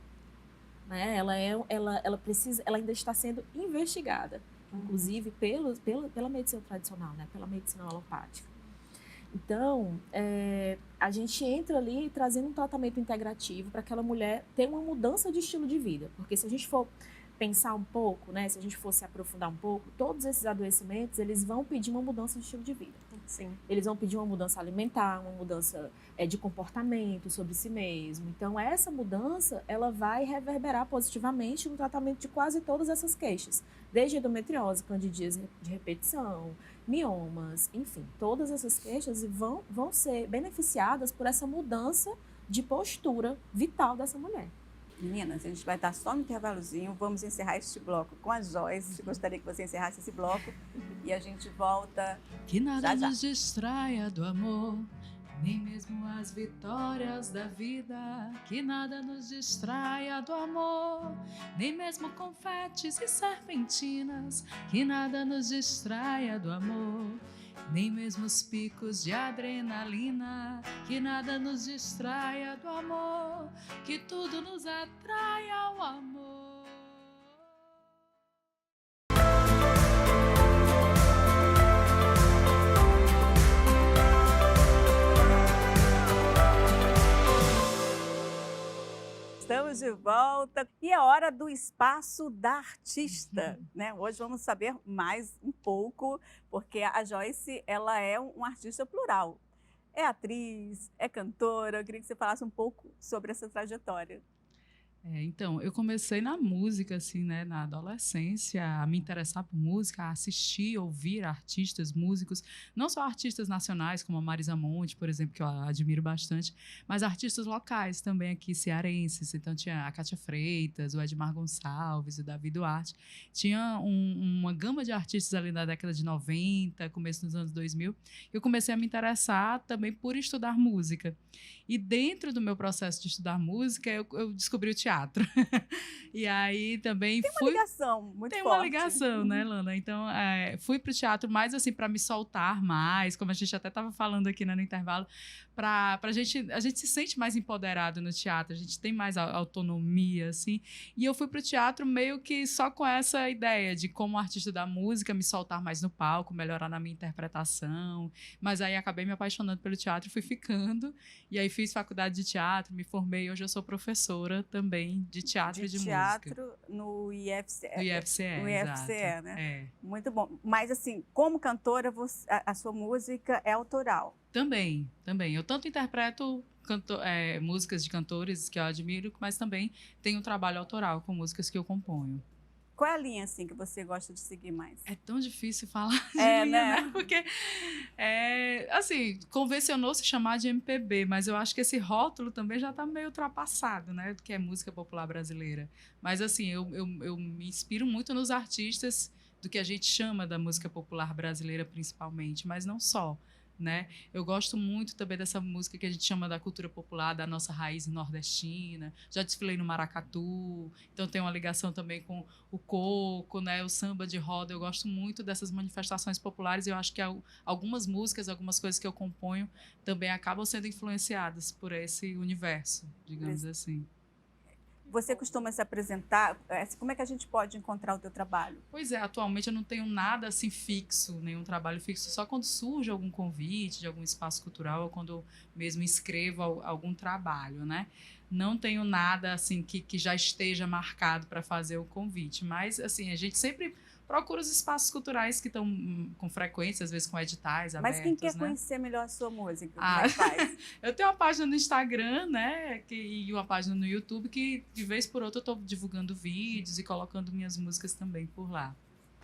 Né? Ela ainda está sendo investigada, inclusive pela medicina tradicional, né? Pela medicina alopática. Então, a gente entra ali trazendo um tratamento integrativo para aquela mulher ter uma mudança de estilo de vida. Porque se a gente for pensar um pouco, né? Se a gente for se aprofundar um pouco, todos esses adoecimentos, eles vão pedir uma mudança de estilo de vida. Sim. Eles vão pedir uma mudança alimentar, uma mudança de comportamento sobre si mesmo. Então, essa mudança, ela vai reverberar positivamente no tratamento de quase todas essas queixas. Desde endometriose, candidíase de repetição, miomas, enfim. Todas essas queixas vão ser beneficiadas por essa mudança de postura vital dessa mulher. Meninas, a gente vai dar só um intervalozinho. Vamos encerrar este bloco com a Joyce. Gostaria que você encerrasse esse bloco e a gente volta. Que nada Já. nos distraia do amor, nem mesmo as vitórias da vida. Que nada nos distraia do amor, nem mesmo confetes e serpentinas. Que nada nos distraia do amor, nem mesmo os picos de adrenalina. Que nada nos distraia do amor, que tudo nos atrai ao amor. Estamos de volta e é hora do espaço da artista, né? Hoje vamos saber mais um pouco, porque a Joyce, ela é um artista plural. É atriz, é cantora. Eu queria que você falasse um pouco sobre essa trajetória. Então, eu comecei na música, assim, né, na adolescência, a me interessar por música, a assistir, ouvir artistas, músicos, não só artistas nacionais, como a Marisa Monte, por exemplo, que eu admiro bastante, mas artistas locais também aqui, cearenses. Então, tinha a Kátia Freitas, o Edmar Gonçalves, o Davi Duarte. Tinha uma gama de artistas ali na década de 90, começo dos anos 2000. Eu comecei a me interessar também por estudar música. E dentro do meu processo de estudar música, eu descobri o teatro. E aí também Tem uma ligação muito Tem forte. uma ligação, né, Lana? Então, fui para o teatro mais assim para me soltar mais, como a gente até estava falando aqui, né, no intervalo, a gente se sente mais empoderado no teatro, a gente tem mais autonomia, assim. E eu fui para o teatro meio que só com essa ideia de, como artista da música, me soltar mais no palco, melhorar na minha interpretação. Mas aí acabei me apaixonando pelo teatro, fui ficando. E aí fiz faculdade de teatro, me formei. Hoje eu sou professora também de teatro e de música. Teatro no IFCE. No IFCE, no exato. IFCE, né? É. Muito bom. Mas, assim, como cantora, a sua música é autoral. Também. Eu tanto interpreto músicas de cantores que eu admiro, mas também tenho um trabalho autoral com músicas que eu componho. Qual é a linha, assim, que você gosta de seguir mais? É tão difícil falar de É, linha, né? Porque, assim, convencionou se chamar de MPB, mas eu acho que esse rótulo também já está meio ultrapassado, né? Que é música popular brasileira. Mas, assim, eu me inspiro muito nos artistas do que a gente chama da música popular brasileira, principalmente, mas não só. Né? Eu gosto muito também dessa música que a gente chama da cultura popular, da nossa raiz nordestina. Já desfilei no maracatu, então tem uma ligação também com o coco, né? O samba de roda. Eu gosto muito dessas manifestações populares e eu acho que algumas músicas, algumas coisas que eu componho também acabam sendo influenciadas por esse universo, digamos assim. Você costuma se apresentar? Como é que a gente pode encontrar o teu trabalho? Pois é, atualmente eu não tenho nada assim fixo, nenhum trabalho fixo, só quando surge algum convite de algum espaço cultural ou quando eu mesmo escrevo algum trabalho, né? Não tenho nada assim que já esteja marcado para fazer o convite, mas assim, a gente sempre procura os espaços culturais que estão com frequência, às vezes com editais abertos. Mas quem quer né? conhecer melhor a sua música, como é que faz? Eu tenho uma página no Instagram, né, e uma página no YouTube que de vez por outra eu estou divulgando vídeos e colocando minhas músicas também por lá.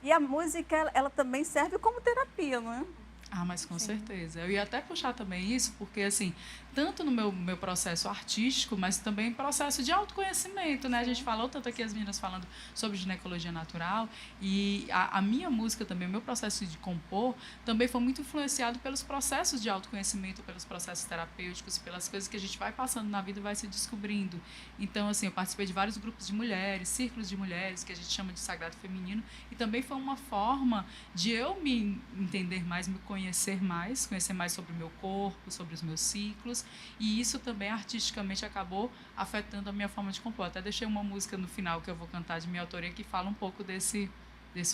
E a música, ela também serve como terapia, não é? Ah, mas com certeza. Eu ia até puxar também isso, porque assim, tanto no meu processo artístico, mas também processo de autoconhecimento, né? A gente falou tanto aqui, as meninas falando sobre ginecologia natural, e a minha música também, o meu processo de compor, também foi muito influenciado pelos processos de autoconhecimento, pelos processos terapêuticos, pelas coisas que a gente vai passando na vida e vai se descobrindo. Então, assim, eu participei de vários grupos de mulheres, círculos de mulheres, que a gente chama de sagrado feminino, e também foi uma forma de eu me entender mais, me conhecer mais sobre o meu corpo, sobre os meus ciclos, e isso também artisticamente acabou afetando a minha forma de compor. Até deixei uma música no final que eu vou cantar de minha autoria que fala um pouco desse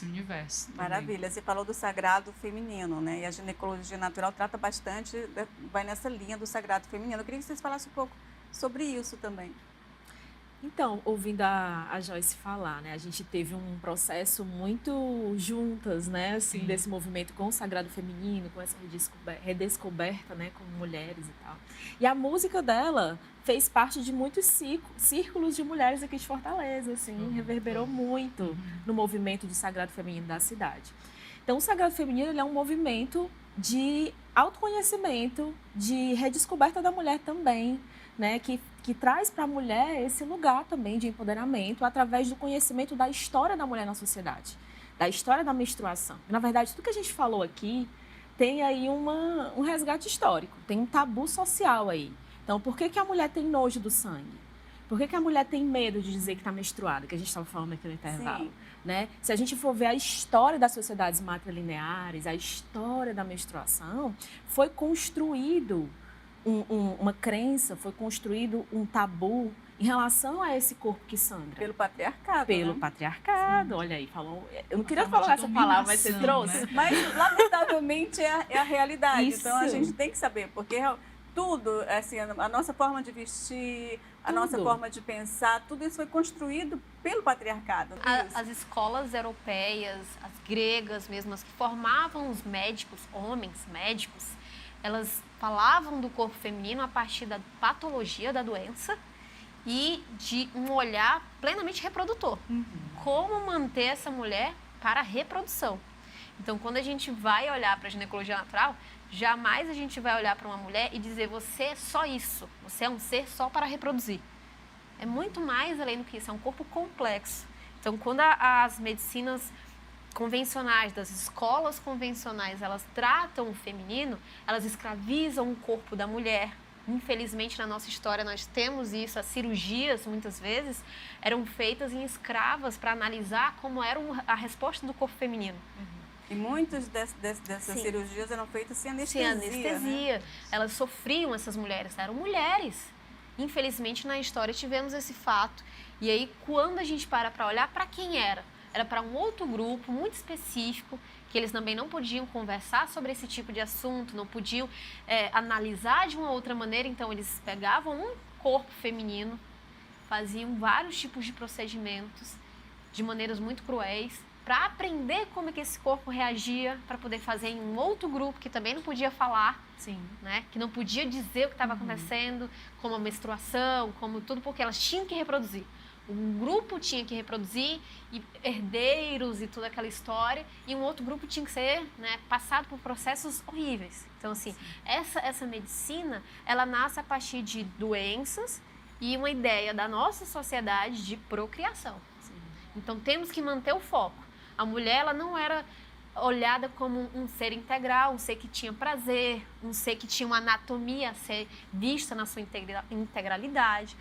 universo. Também. Maravilha. Você falou do sagrado feminino, né? E a ginecologia natural trata bastante, vai nessa linha do sagrado feminino. Eu queria que vocês falassem um pouco sobre isso também. Então, ouvindo a Joyce falar, né, a gente teve um processo muito juntas, né, assim, desse movimento com o sagrado feminino, com essa redescoberta, né, como mulheres e tal. E a música dela fez parte de muitos círculos de mulheres aqui de Fortaleza, assim, reverberou muito no movimento de sagrado feminino da cidade. Então, o sagrado feminino ele é um movimento de autoconhecimento, de redescoberta da mulher também, né, que traz para a mulher esse lugar também de empoderamento através do conhecimento da história da mulher na sociedade, da história da menstruação. Na verdade, tudo que a gente falou aqui tem aí um resgate histórico, tem um tabu social aí. Então, por que a mulher tem nojo do sangue? Por que a mulher tem medo de dizer que está menstruada, que a gente estava falando aqui no intervalo? Né? Se a gente for ver a história das sociedades matrilineares, a história da menstruação, foi construído uma crença, foi construído um tabu em relação a esse corpo que sangra. Pelo patriarcado. Pelo patriarcado, olha aí, falou. Eu não queria falar essa palavra, mas você trouxe. Né? Mas, lamentavelmente, é a realidade. Isso. Então, a gente tem que saber, porque tudo, assim, a nossa forma de vestir, a nossa forma de pensar, tudo isso foi construído pelo patriarcado. As escolas europeias, as gregas mesmo, as que formavam os médicos, homens médicos, elas falavam do corpo feminino a partir da patologia da doença e de um olhar plenamente reprodutor. Como manter essa mulher para a reprodução. Então, quando a gente vai olhar para a ginecologia natural, jamais a gente vai olhar para uma mulher e dizer você é só isso, você é um ser só para reproduzir. É muito mais além do que isso, é um corpo complexo. Então, quando as medicinas convencionais, das escolas convencionais, elas tratam o feminino, elas escravizam o corpo da mulher. Infelizmente, na nossa história, nós temos isso. As cirurgias, muitas vezes, eram feitas em escravas para analisar como era a resposta do corpo feminino. E muitas dessas cirurgias eram feitas sem anestesia. Sem anestesia. Né? Elas sofriam, essas mulheres, eram mulheres. Infelizmente, na história, tivemos esse fato. E aí, quando a gente para olhar, para quem era? Era para um outro grupo muito específico, que eles também não podiam conversar sobre esse tipo de assunto, não podiam analisar de uma outra maneira. Então, eles pegavam um corpo feminino, faziam vários tipos de procedimentos, de maneiras muito cruéis, para aprender como é que esse corpo reagia, para poder fazer em um outro grupo que também não podia falar, né? Que não podia dizer o que estava acontecendo, como a menstruação, como tudo, porque elas tinham que reproduzir. Um grupo tinha que reproduzir, e herdeiros e toda aquela história, e um outro grupo tinha que ser, né, passado por processos horríveis. Então, assim, essa medicina, ela nasce a partir de doenças e uma ideia da nossa sociedade de procriação. Então, temos que manter o foco. A mulher, ela não era olhada como um ser integral, um ser que tinha prazer, um ser que tinha uma anatomia a ser vista na sua integralidade.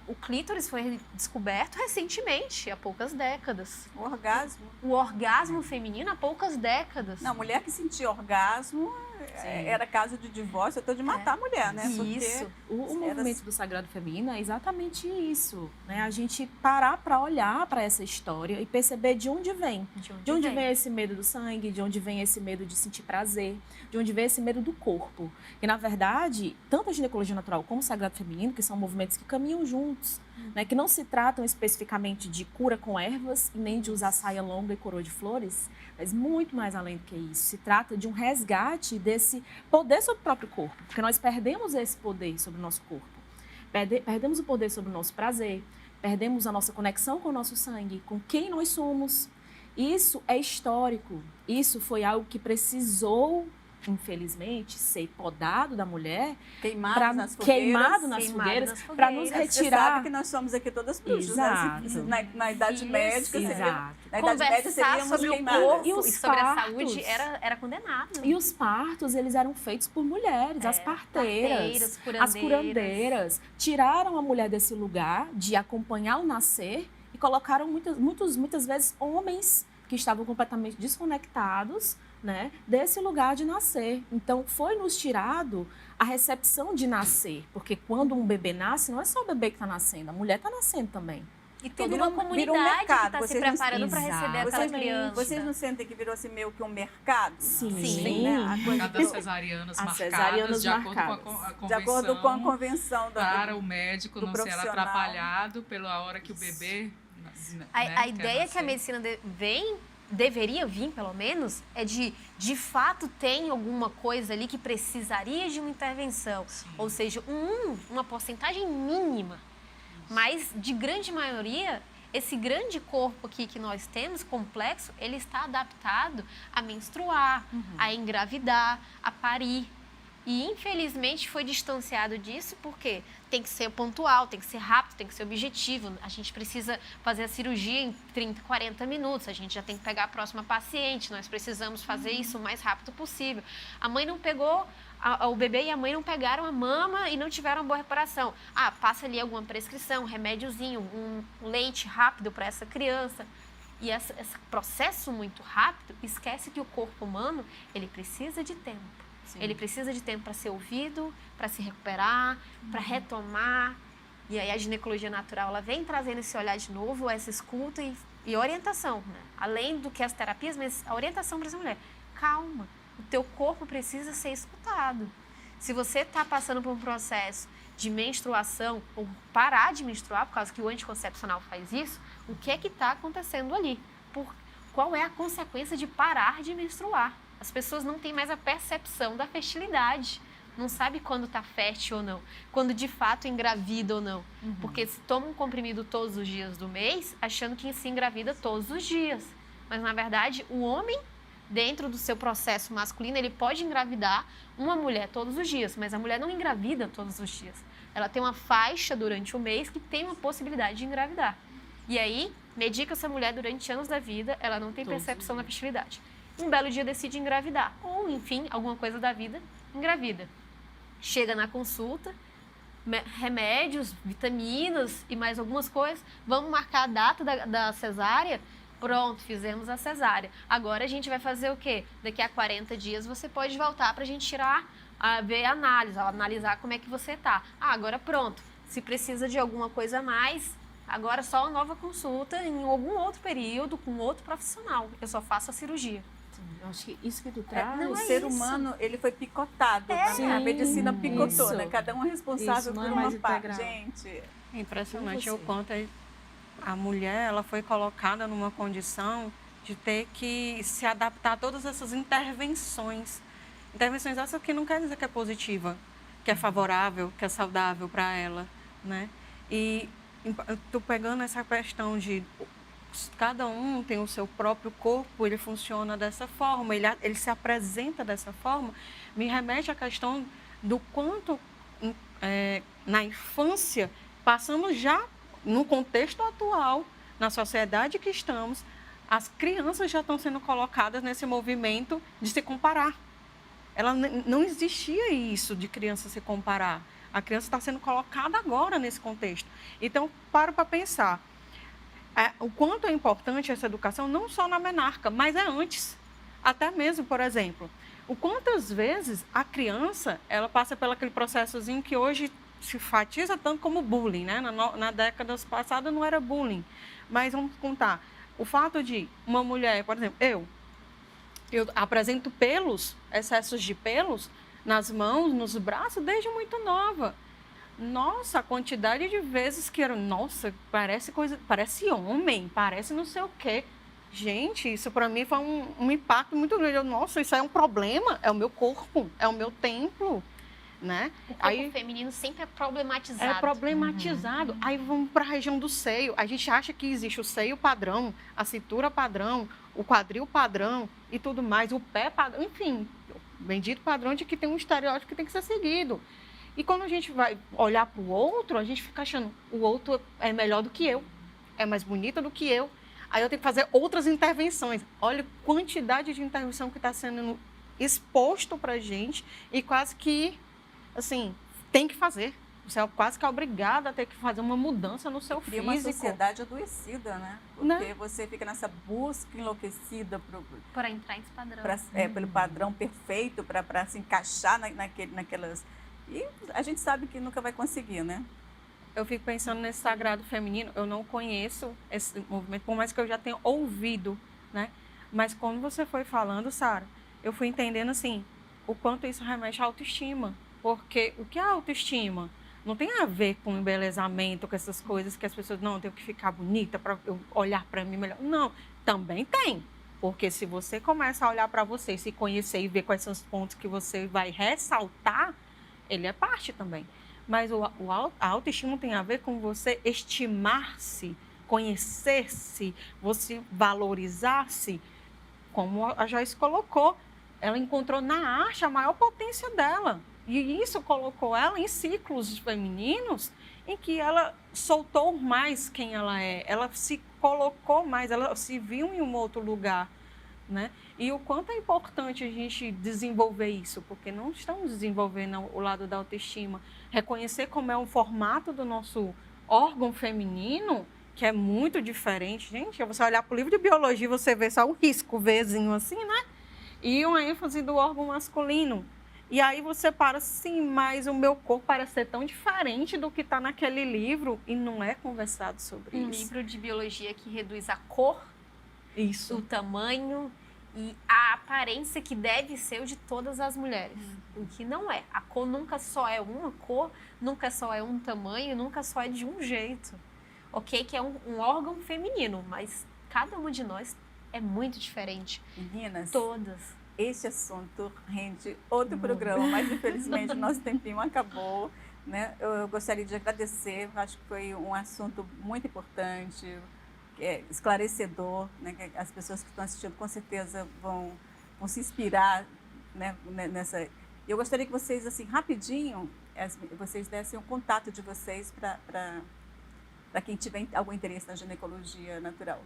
O clítoris foi descoberto recentemente, há poucas décadas. O orgasmo? O orgasmo feminino há poucas décadas. Não, mulher que sentia orgasmo era caso de divórcio, até de matar a mulher, né? Porque Isso. O era- movimento do Sagrado Feminino é exatamente isso, né? A gente parar para olhar para essa história e perceber de onde vem. De onde vem esse medo do sangue, de onde vem esse medo de sentir prazer, de onde vem esse medo do corpo. E, na verdade, tanto a ginecologia natural como o Sagrado Feminino, que são movimentos que caminham juntos, né? Que não se tratam especificamente de cura com ervas e nem de usar saia longa e coroa de flores, mas muito mais além do que isso. Se trata de um resgate desse poder sobre o próprio corpo, porque nós perdemos esse poder sobre o nosso corpo. Perdemos o poder sobre o nosso prazer, perdemos a nossa conexão com o nosso sangue, com quem nós somos. Isso é histórico. Isso foi algo que precisou, infelizmente, ser podado da mulher, queimado nas fogueiras. para nos Você retirar. sabe que nós somos aqui todas bruxas, Exato. né? Na Idade Médica, Exato. na Idade Média Conversar seríamos sobre o queimadas. corpo E e, os sobre a partos? saúde era condenado. E os partos, eles eram feitos por mulheres, as parteiras, as curandeiras. Tiraram a mulher desse lugar de acompanhar o nascer e colocaram muitas vezes homens que estavam completamente desconectados, né, desse lugar de nascer. Então, foi nos tirado a recepção de nascer, porque quando um bebê nasce, não é só o bebê que está nascendo, a mulher está nascendo também. E tem Virou uma um comunidade que mercado. está se Vocês não- preparando para receber aquela Vocês, criança. vocês não sentem que virou assim meio que um mercado? Sim. Né? A coisa Cada cesarianas As marcadas cesarianas de acordo marcadas. com a convenção. de acordo com a convenção Para o médico do não ser profissional. atrapalhado pela hora que o bebê. Né, A quer ideia que a nascer. medicina deveria vir, pelo menos, é de fato tem alguma coisa ali que precisaria de uma intervenção. Sim. Ou seja, uma porcentagem mínima. Mas, de grande maioria, esse grande corpo aqui que nós temos, complexo, ele está adaptado a menstruar, a engravidar, a parir. E, infelizmente, foi distanciado disso porque tem que ser pontual, tem que ser rápido, tem que ser objetivo. A gente precisa fazer a cirurgia em 30, 40 minutos. A gente já tem que pegar a próxima paciente. Nós precisamos fazer isso o mais rápido possível. A mãe não pegou, o bebê e a mãe não pegaram a mama e não tiveram boa reparação. Passa ali alguma prescrição, um remédiozinho, um leite rápido para essa criança. E esse processo muito rápido, esquece que o corpo humano, ele precisa de tempo. Sim. Ele precisa de tempo para ser ouvido, para se recuperar, para retomar. E aí a ginecologia natural, ela vem trazendo esse olhar de novo, essa escuta e orientação, né? Além do que as terapias, mas a orientação para essa mulher. Calma, o teu corpo precisa ser escutado. Se você está passando por um processo de menstruação, ou parar de menstruar, por causa que o anticoncepcional faz isso, o que é que está acontecendo ali? Qual é a consequência de parar de menstruar? As pessoas não têm mais a percepção da fertilidade. Não sabe quando está fértil ou não. Quando de fato engravida ou não. Porque se toma um comprimido todos os dias do mês, achando que se engravida todos os dias. Mas, na verdade, o homem, dentro do seu processo masculino, ele pode engravidar uma mulher todos os dias. Mas a mulher não engravida todos os dias. Ela tem uma faixa durante o mês que tem uma possibilidade de engravidar. E aí, medica essa mulher durante anos da vida, ela não tem percepção da fertilidade. Um belo dia decide engravidar, ou enfim, alguma coisa da vida, engravida. Chega na consulta, remédios, vitaminas e mais algumas coisas, vamos marcar a data da cesárea, pronto, fizemos a cesárea. Agora a gente vai fazer o quê? Daqui a 40 dias você pode voltar para a gente ver a análise, analisar como é que você está. Agora pronto, se precisa de alguma coisa a mais, agora só uma nova consulta em algum outro período com outro profissional, eu só faço a cirurgia. Eu acho que isso que tu traz... O ser humano, ele foi picotado. Né? A medicina picotou, isso. né? Cada um é responsável Isso, não por é uma mais parte. integral. Gente, É impressionante E o você? quanto a mulher ela foi colocada numa condição de ter que se adaptar a todas essas intervenções. Intervenções essas que não quer dizer que é positiva, que é favorável, que é saudável para ela, né? E eu tô pegando essa questão de cada um tem o seu próprio corpo, ele funciona dessa forma, ele se apresenta dessa forma, me remete à questão do quanto na infância passamos já no contexto atual, na sociedade que estamos, as crianças já estão sendo colocadas nesse movimento de se comparar. Não existia isso de criança se comparar. A criança está sendo colocada agora nesse contexto. Então, para pensar. O quanto é importante essa educação, não só na menarca, mas é antes. Até mesmo, por exemplo, O quantas vezes a criança, ela passa pelo aquele processozinho que hoje se enfatiza tanto como bullying, né? Na década passada não era bullying, mas vamos contar. O fato de uma mulher, por exemplo, eu apresento pelos, excessos de pelos nas mãos, nos braços, desde muito nova. Nossa, a quantidade de vezes que nossa, parece homem, parece não sei o quê. Gente, isso para mim foi um impacto muito grande. Nossa, isso é um problema, é o meu corpo, é o meu templo, né? O corpo feminino sempre é problematizado. É problematizado. Aí vamos para a região do seio. A gente acha que existe o seio padrão, a cintura padrão, o quadril padrão e tudo mais, o pé padrão, enfim, bendito padrão de que tem um estereótipo que tem que ser seguido. E quando a gente vai olhar para o outro, a gente fica achando o outro é melhor do que eu, é mais bonita do que eu. Aí eu tenho que fazer outras intervenções. Olha a quantidade de intervenção que está sendo exposto para a gente e quase que, assim, tem que fazer. Você é quase que obrigado a ter que fazer uma mudança no seu Cria físico. uma sociedade adoecida, né? Porque você fica nessa busca enlouquecida para entrar nesse padrão. Pelo padrão perfeito, para se encaixar naquelas... E a gente sabe que nunca vai conseguir, né? Eu fico pensando nesse sagrado feminino, eu não conheço esse movimento, por mais que eu já tenha ouvido, né? Mas quando você foi falando, Sara, eu fui entendendo, assim, o quanto isso remete à autoestima. Porque o que é autoestima? Não tem a ver com embelezamento, com essas coisas que as pessoas, não, eu tenho que ficar bonita para eu olhar para mim melhor. Não, também tem. Porque se você começa a olhar para você, se conhecer e ver quais são os pontos que você vai ressaltar, ele é parte também. Mas a autoestima tem a ver com você estimar-se, conhecer-se, você valorizar-se. Como a Joyce colocou, ela encontrou na arte a maior potência dela. E isso colocou ela em ciclos femininos em que ela soltou mais quem ela é. Ela se colocou mais, ela se viu em um outro lugar, né? E o quanto é importante a gente desenvolver isso, porque não estamos desenvolvendo o lado da autoestima. Reconhecer como é o formato do nosso órgão feminino, que é muito diferente. Gente, você olhar para o livro de biologia, você vê só um risco Vzinho assim, né? E uma ênfase do órgão masculino. E aí você para, sim, mas o meu corpo parece ser tão diferente do que está naquele livro e não é conversado sobre isso. Um livro de biologia que reduz a cor, o tamanho e a aparência que deve ser o de todas as mulheres. O que não é. A cor nunca só é uma cor, nunca só é um tamanho, nunca só é de um jeito. Ok? Que é um órgão feminino, mas cada uma de nós é muito diferente. Meninas, todas. Esse assunto rende outro programa, mas infelizmente o nosso tempinho acabou, né? Eu gostaria de agradecer, acho que foi um assunto muito importante, esclarecedor, né? Que as pessoas que estão assistindo com certeza vão se inspirar, né? Nessa. Eu gostaria que vocês, assim, rapidinho, vocês dessem o contato de vocês para quem tiver algum interesse na ginecologia natural.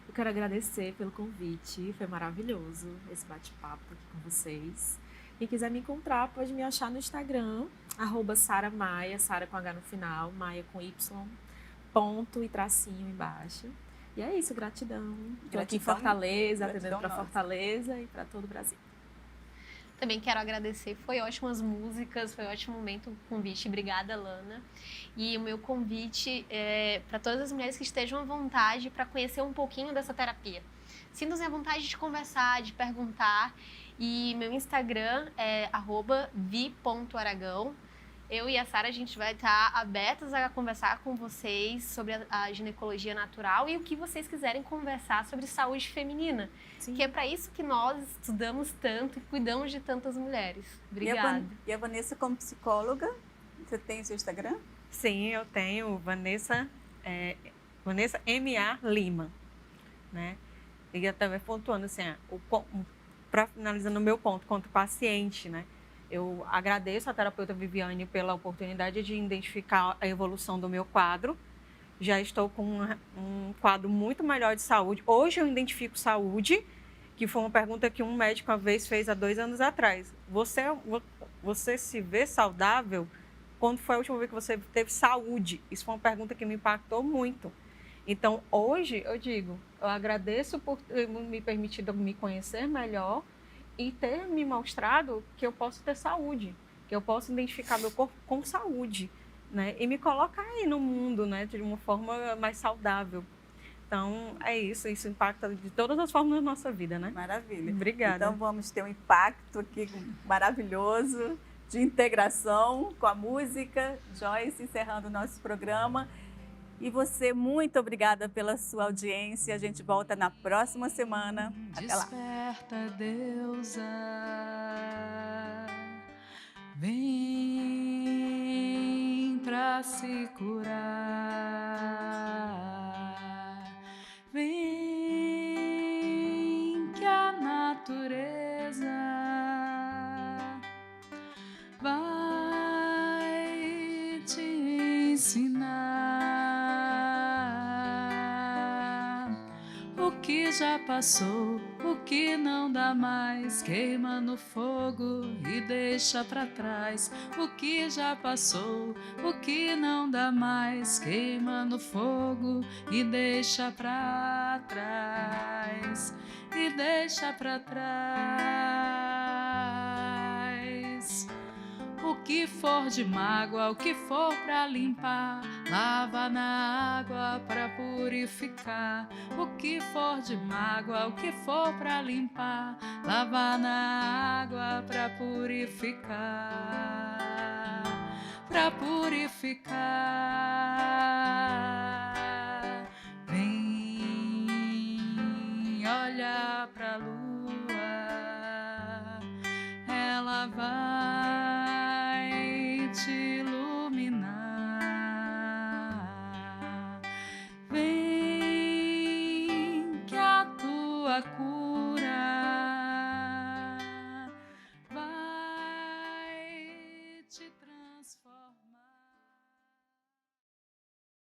Eu quero agradecer pelo convite, foi maravilhoso esse bate-papo aqui com vocês. Quem quiser me encontrar, pode me achar no Instagram, @SaraMaia, Sara com H no final, Maia com Y, ponto e tracinho embaixo. E é isso, gratidão. Estou aqui em Fortaleza, atendendo para Fortaleza e para todo o Brasil. Também quero agradecer, foi ótimas músicas, foi ótimo momento, o convite, obrigada, Lana. E o meu convite é para todas as mulheres que estejam à vontade para conhecer um pouquinho dessa terapia. Sintam-se à vontade de conversar, de perguntar. E meu Instagram é @vi.aragão. Eu e a Sara, a gente vai estar abertas a conversar com vocês sobre a ginecologia natural e o que vocês quiserem conversar sobre saúde feminina. Sim. Que é para isso que nós estudamos tanto e cuidamos de tantas mulheres. Obrigada. E a Vanessa, como psicóloga, você tem o seu Instagram? Sim, eu tenho, Vanessa M.A. Lima, né? E também pontuando assim, para finalizando o meu ponto, quanto paciente, né? Eu agradeço a terapeuta Viviane pela oportunidade de identificar a evolução do meu quadro. Já estou com um quadro muito melhor de saúde. Hoje eu identifico saúde, que foi uma pergunta que um médico uma vez fez há 2 anos atrás. Você se vê saudável? Quando foi a última vez que você teve saúde? Isso foi uma pergunta que me impactou muito. Então, hoje, eu digo, eu agradeço por me permitir me conhecer melhor e ter me mostrado que eu posso ter saúde, que eu posso identificar meu corpo com saúde, né? E me colocar aí no mundo, né? De uma forma mais saudável. Então, é isso impacta de todas as formas da nossa vida, né? Maravilha. Obrigada. Então vamos ter um impacto aqui maravilhoso de integração com a música. Joyce, encerrando o nosso programa. E você, muito obrigada pela sua audiência. A gente volta na próxima semana. Até lá. Desperta, deusa, vem pra se curar, vem que a natureza vai te ensinar o que já passou, o que não dá mais, queima no fogo e deixa pra trás. O que já passou, o que não dá mais, queima no fogo e deixa pra trás, e deixa pra trás. O que for de mágoa, o que for pra limpar, lava na água pra purificar. O que for de mágoa, o que for pra limpar, lava na água pra purificar, pra purificar. Vem olhar pra lua, ela vai te iluminar. Vem que a tua cura